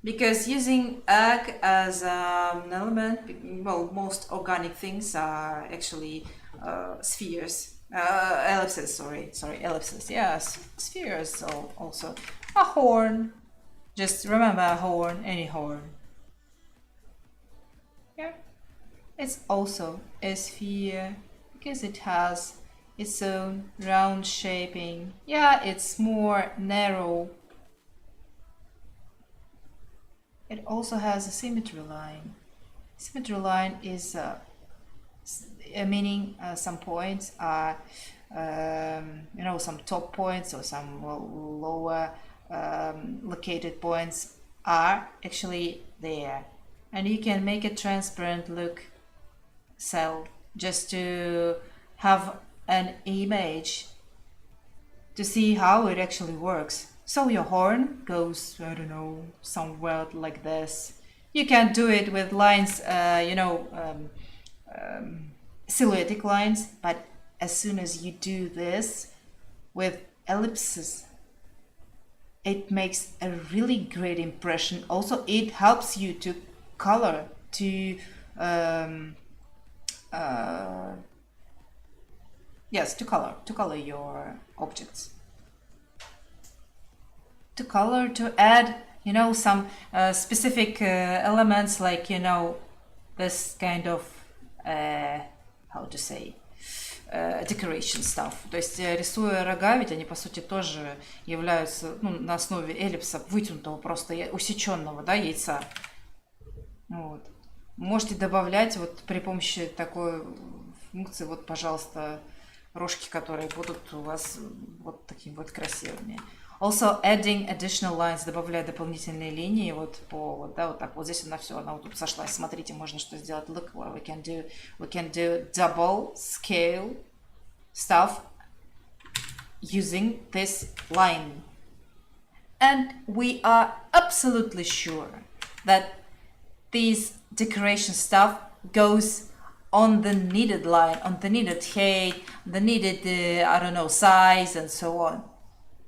because using egg as an element, well, most organic things are actually spheres, ellipses, ellipses, yes, spheres. Also a horn, just remember a horn, any horn, yeah, it's also a sphere because it has its own round shaping. Yeah, it's more narrow. It also has a symmetry line. Symmetry line is meaning some points are, you know, some top points or some lower located points are actually there, and you can make a transparent look cell just to have an image to see how it actually works. So your horn goes, I don't know, somewhere like this. You can do it with lines, you know, silhouetted lines, but as soon as you do this with ellipses, it makes a really great impression. Also, it helps you to color, to Yes, to color your objects. To color, to add, some specific elements, like, this kind of, how to say, decoration stuff. То есть, рисуя рога, ведь они, по сути, тоже являются, на основе эллипса, вытянутого, просто усеченного, да, яйца. Вот. Можете добавлять вот при помощи такой функции, вот, пожалуйста, рожки, которые будут у вас вот такими вот красивыми. Also adding additional lines, добавляя дополнительные линии вот по, да, вот так. Вот здесь она все, она вот тут сошлась. Смотрите, можно что сделать. Look what we can do. We can do double scale stuff using this line. And we are absolutely sure that this decoration stuff goes on the needed line, on the needed height, the needed, size, and so on.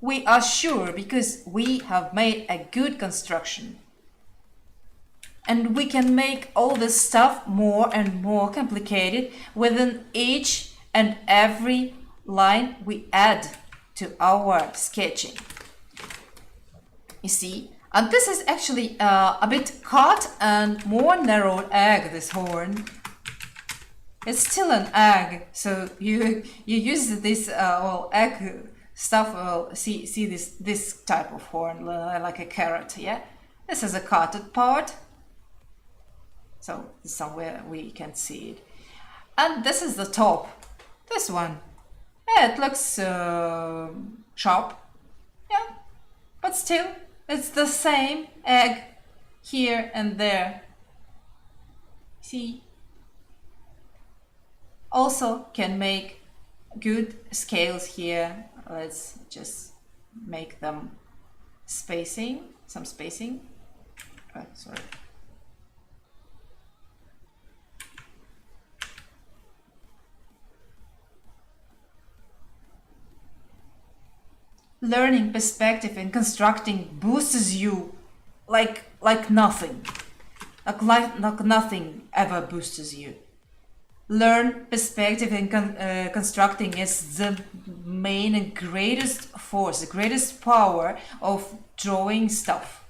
We are sure because we have made a good construction. And we can make all this stuff more and more complicated within each and every line we add to our sketching. You see? And this is actually a bit cut and more narrowed egg, this horn. It's still an egg, so you use this egg stuff. See this type of horn, like a carrot. Yeah, this is a cutted part, so somewhere we can see it. And this is the top. This one, yeah, it looks sharp. Yeah, but still, it's the same egg here and there. See. Also can make good scales here. Let's just make them some spacing. Oh, sorry. Learning perspective and constructing boosts you like nothing. Like nothing ever boosts you. Learn perspective and constructing is the main and greatest force, the greatest power of drawing stuff.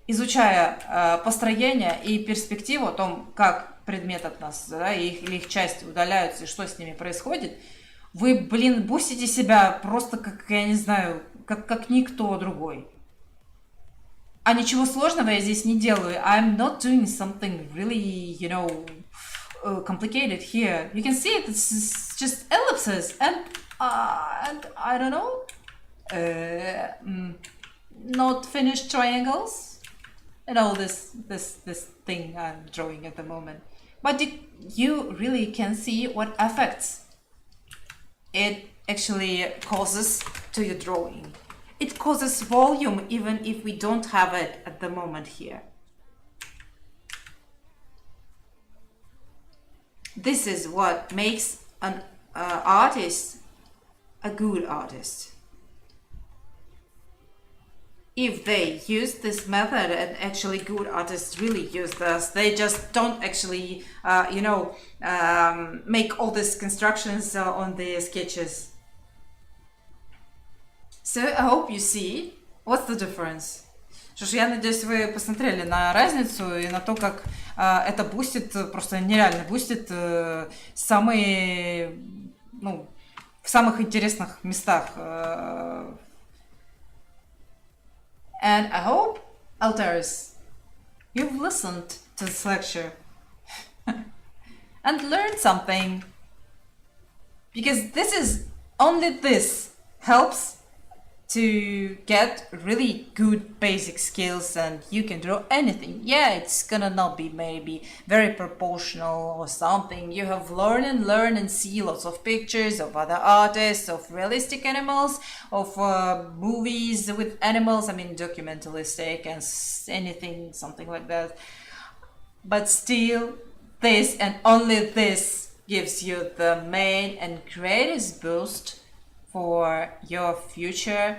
Изучая построение и перспективу о том, как предмет от нас, да, или их части удаляются и что с ними происходит, вы, бустите себя просто как, я не знаю, как никто другой. А ничего сложного я здесь не делаю. I'm not doing something really, complicated here. You can see it. It's just ellipses and I don't know, not finished triangles. This thing I'm drawing at the moment. But you really can see what effects it actually causes to your drawing. It causes volume even if we don't have it at the moment here. This is what makes an artist a good artist. If they use this method, and actually good artists really use this, they just don't actually, make all these constructions on the sketches. So I hope you see. What's the difference? Что ж, я надеюсь, вы посмотрели на разницу и на то, как это бустит, просто нереально бустит самые, в самых интересных местах. And I hope, Altars, you've listened to this lecture and learned something. Because only this helps to get really good basic skills, and you can draw anything. Yeah, it's gonna not be maybe very proportional or something. You have learn and see lots of pictures of other artists, of realistic animals, of movies with animals, documentalistic and anything, something like that. But still, this and only this gives you the main and greatest boost for your future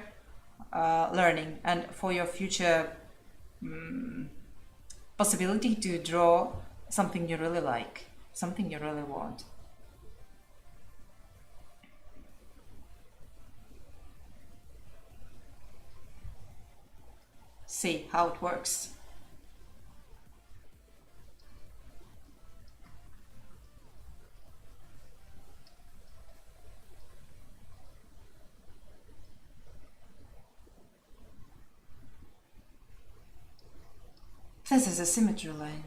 learning and for your future possibility to draw something you really like, something you really want. see how it works. This is a symmetry line.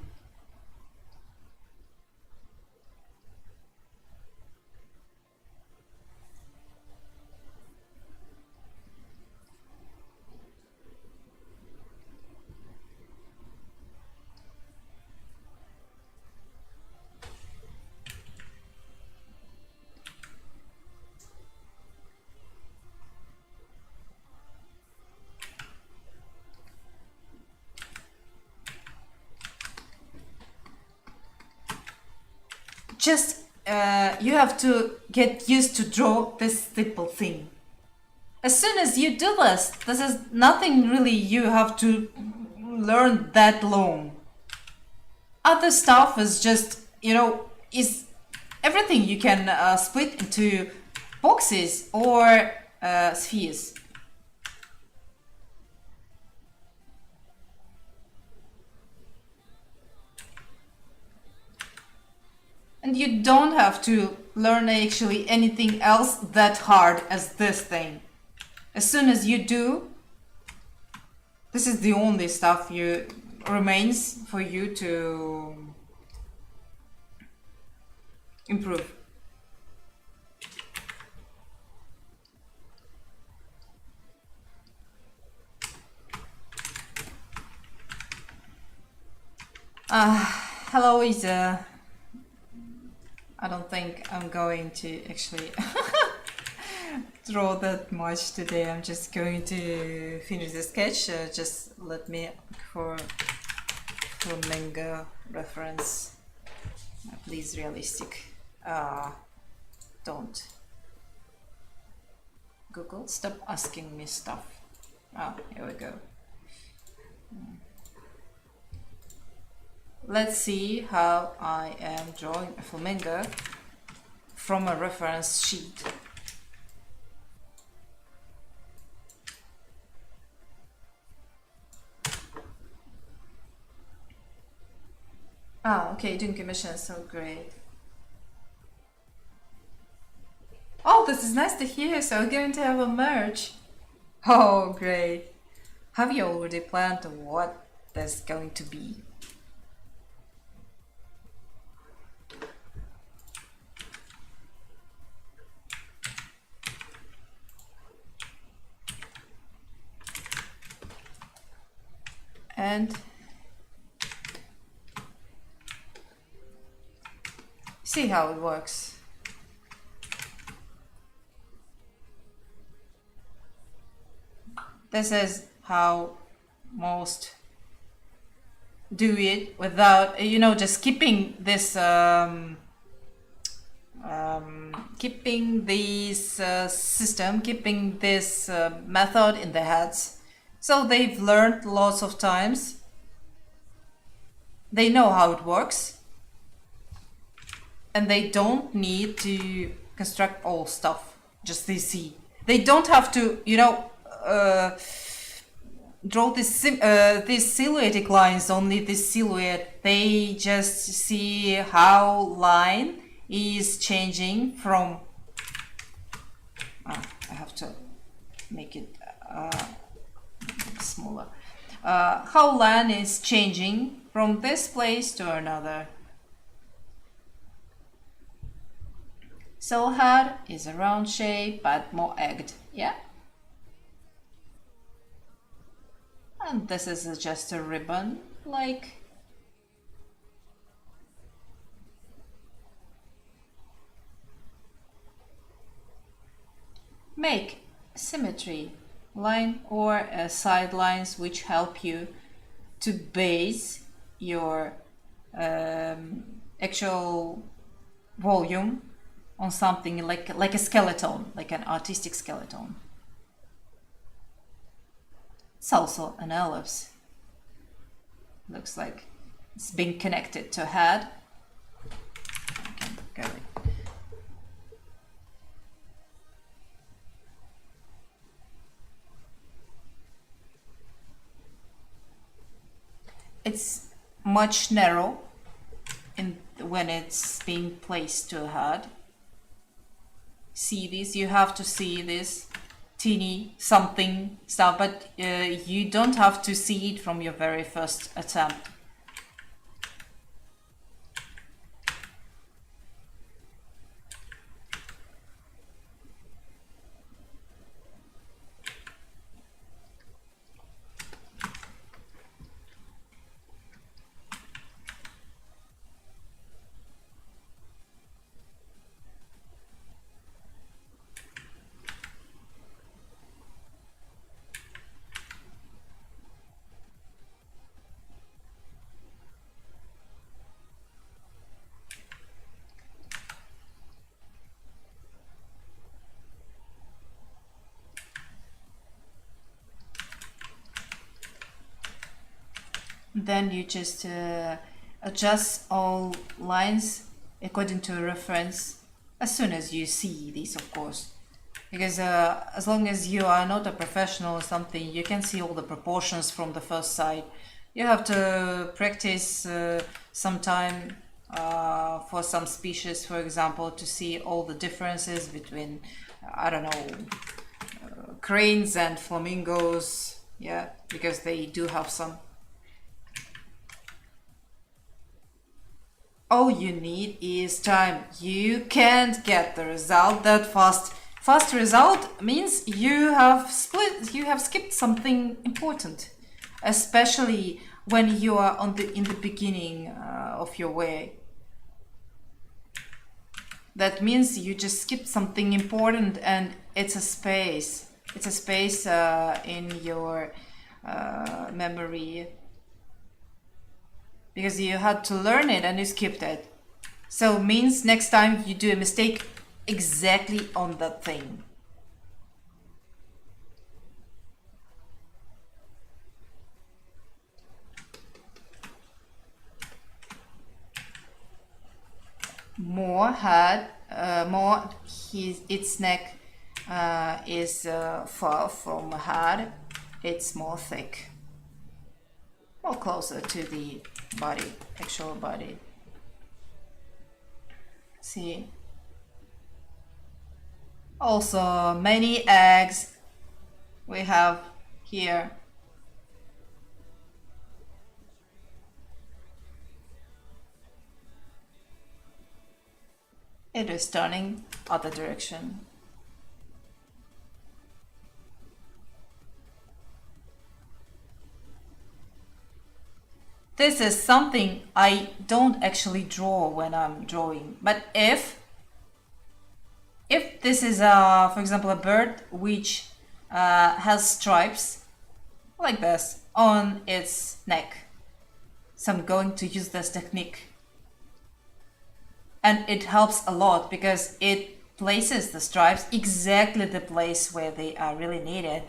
Just you have to get used to draw this simple thing. As soon as you do this is nothing really you have to learn that long. Other stuff is just, is everything you can split into boxes or spheres. And you don't have to learn actually anything else that hard as this thing. As soon as you do, this is the only stuff remains for you to improve. Hello, Isa. I don't think I'm going to actually draw that much today. I'm just going to finish the sketch. Just let me look for manga reference. Please, realistic. Don't. Google, stop asking me stuff. Here we go. Let's see how I am drawing a flamingo from a reference sheet. Okay, doing commission, so great. Oh, this is nice to hear, so we're going to have a merge. Oh, great. Have you already planned what there's going to be? And see how it works. This is how most do it without, just keeping this system, keeping this method in their heads. So they've learned lots of times. They know how it works. And they don't need to construct all stuff. Just they see. They don't have to, draw these silhouetted lines, only this silhouette. They just see how line is changing from... I have to make it... smaller. How line is changing from this place to another. So head is a round shape but more egged, yeah? And this is just a ribbon, like make symmetry line or side lines which help you to base your actual volume on something like a skeleton, like an artistic skeleton. It's also an ellipse. Looks like it's being connected to a head. Okay, go. it's much narrow when it's being placed to a head. See this? You have to see this teeny something stuff, but you don't have to see it from your very first attempt. Then you just adjust all lines according to a reference as soon as you see these, of course. Because as long as you are not a professional or something, you can see all the proportions from the first sight. You have to practice some time for some species, for example, to see all the differences between, I don't know, cranes and flamingos, yeah, because they do have some. All you need is time. You can't get the result that fast. Fast result means you have skipped something important, especially when you are in the beginning of your way. That means you just skipped something important, and it's a space. It's a space in your memory. Because you had to learn it and you skipped it. So means next time you do a mistake exactly on that thing. Its neck is far from a head. It's more thick, more closer to the body, actual body. See? Also, many eggs we have here. It is turning other direction. This is something I don't actually draw when I'm drawing, but if this is for example, a bird which has stripes like this on its neck, so I'm going to use this technique, and it helps a lot because it places the stripes exactly the place where they are really needed.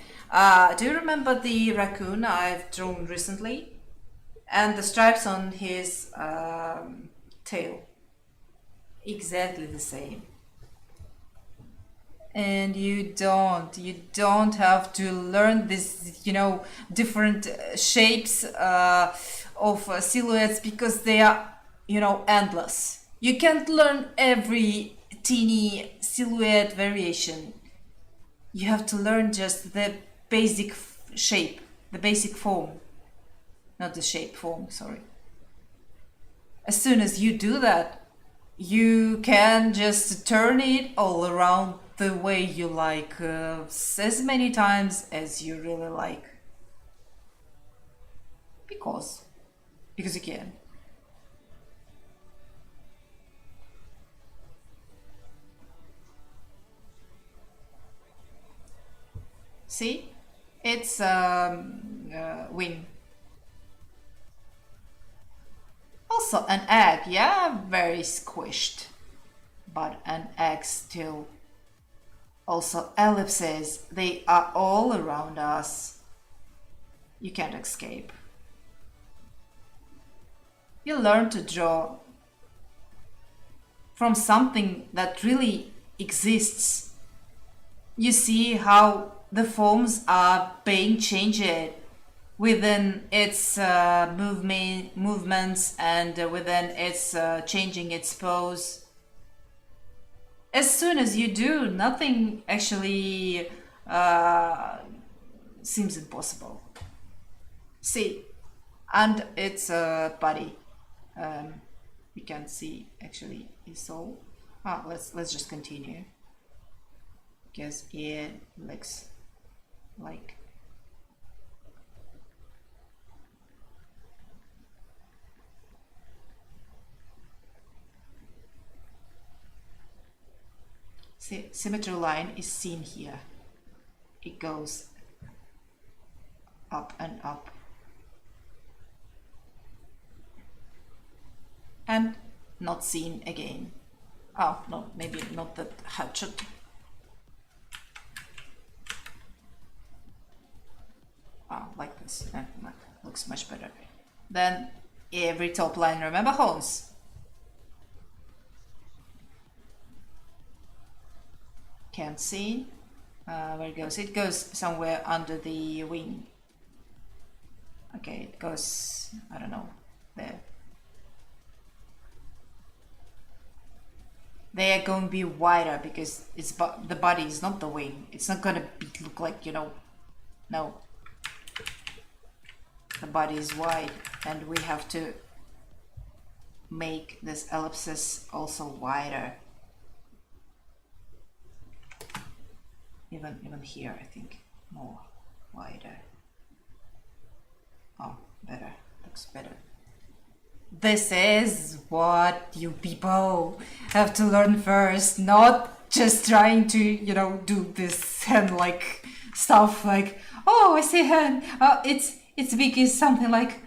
Do you remember the raccoon I've drawn recently? And the stripes on his tail, exactly the same. And you don't have to learn this, different shapes of silhouettes, because they are, endless. You can't learn every teeny silhouette variation. You have to learn just the basic shape, the basic form. Not the shape, form, sorry. As soon as you do that, you can just turn it all around the way you like, as many times as you really like. Because you can. See? It's wing. Also an egg, yeah, very squished, but an egg still. Also ellipses, they are all around us. You can't escape. You learn to draw from something that really exists. You see how the forms are being changed within its movements and within its changing its pose. As soon as you do, nothing actually seems impossible. See, and its body. You can see actually his soul. Let's just continue because it looks like symmetry line is seen here. It goes up and up and not seen again. Oh no, maybe not that hatchet. Like this. Looks much better. Then every top line, remember horns? Can't see where it goes. It goes somewhere under the wing. Okay, it goes, I don't know, there. They are going to be wider because it's the body is not the wing. It's not going to look like, you know, no. The body is wide and we have to make this ellipsis also wider. Even here, I think, more wider. Oh, better, looks better. This is what you people have to learn first, not just trying to, you know, do this hand-like stuff like, oh, I see hand, it's big is something like,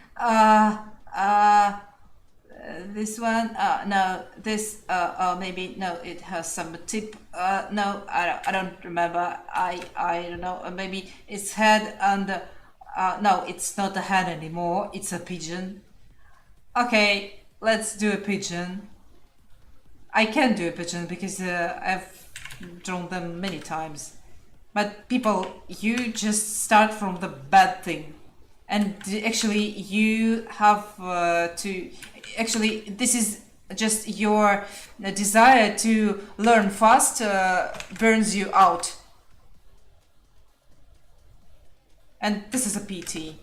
this one, no, this, maybe, no, it has some tip, no, I don't remember, I don't know, maybe it's head and, no, it's not a head anymore, it's a pigeon. Okay, let's do a pigeon. I can do a pigeon because I've drawn them many times. But people, you just start from the bad thing. And actually you have to... Actually, this is just your desire to learn fast burns you out. And this is a PT.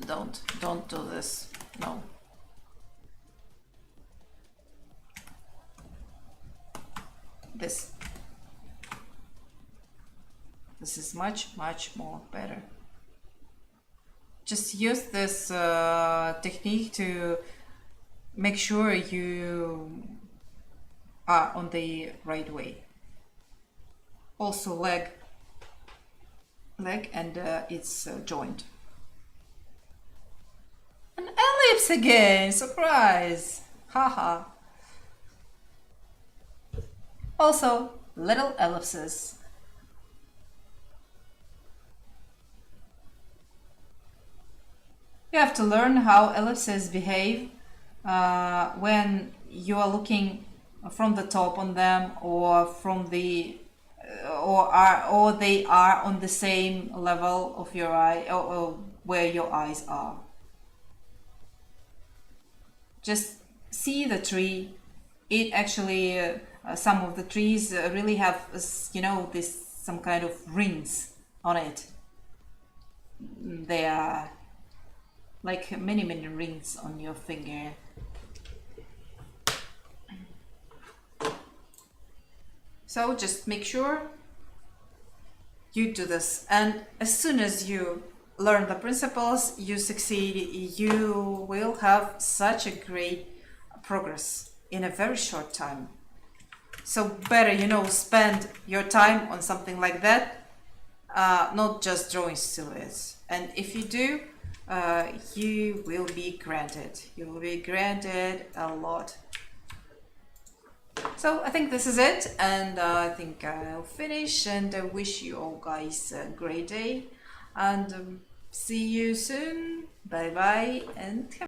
Don't do this. No. This is much more better. Just use this technique to make sure you are on the right way. Also leg and its joint. An ellipse again! Surprise! Haha. Also, little ellipses. You have to learn how ellipses behave when you are looking from the top on them, or from the or they are on the same level of your eye, or where your eyes are. Just see the tree. It actually some of the trees really have, you know, this some kind of rings on it. They are like many rings on your finger. So just make sure you do this, and as soon as you learn the principles, you succeed, you will have such a great progress in a very short time. So better, you know, spend your time on something like that, not just drawing silhouettes. And if you do, you will be granted a lot. So I think this is it, and I think I'll finish, and I wish you all guys a great day, and see you soon. Bye bye, and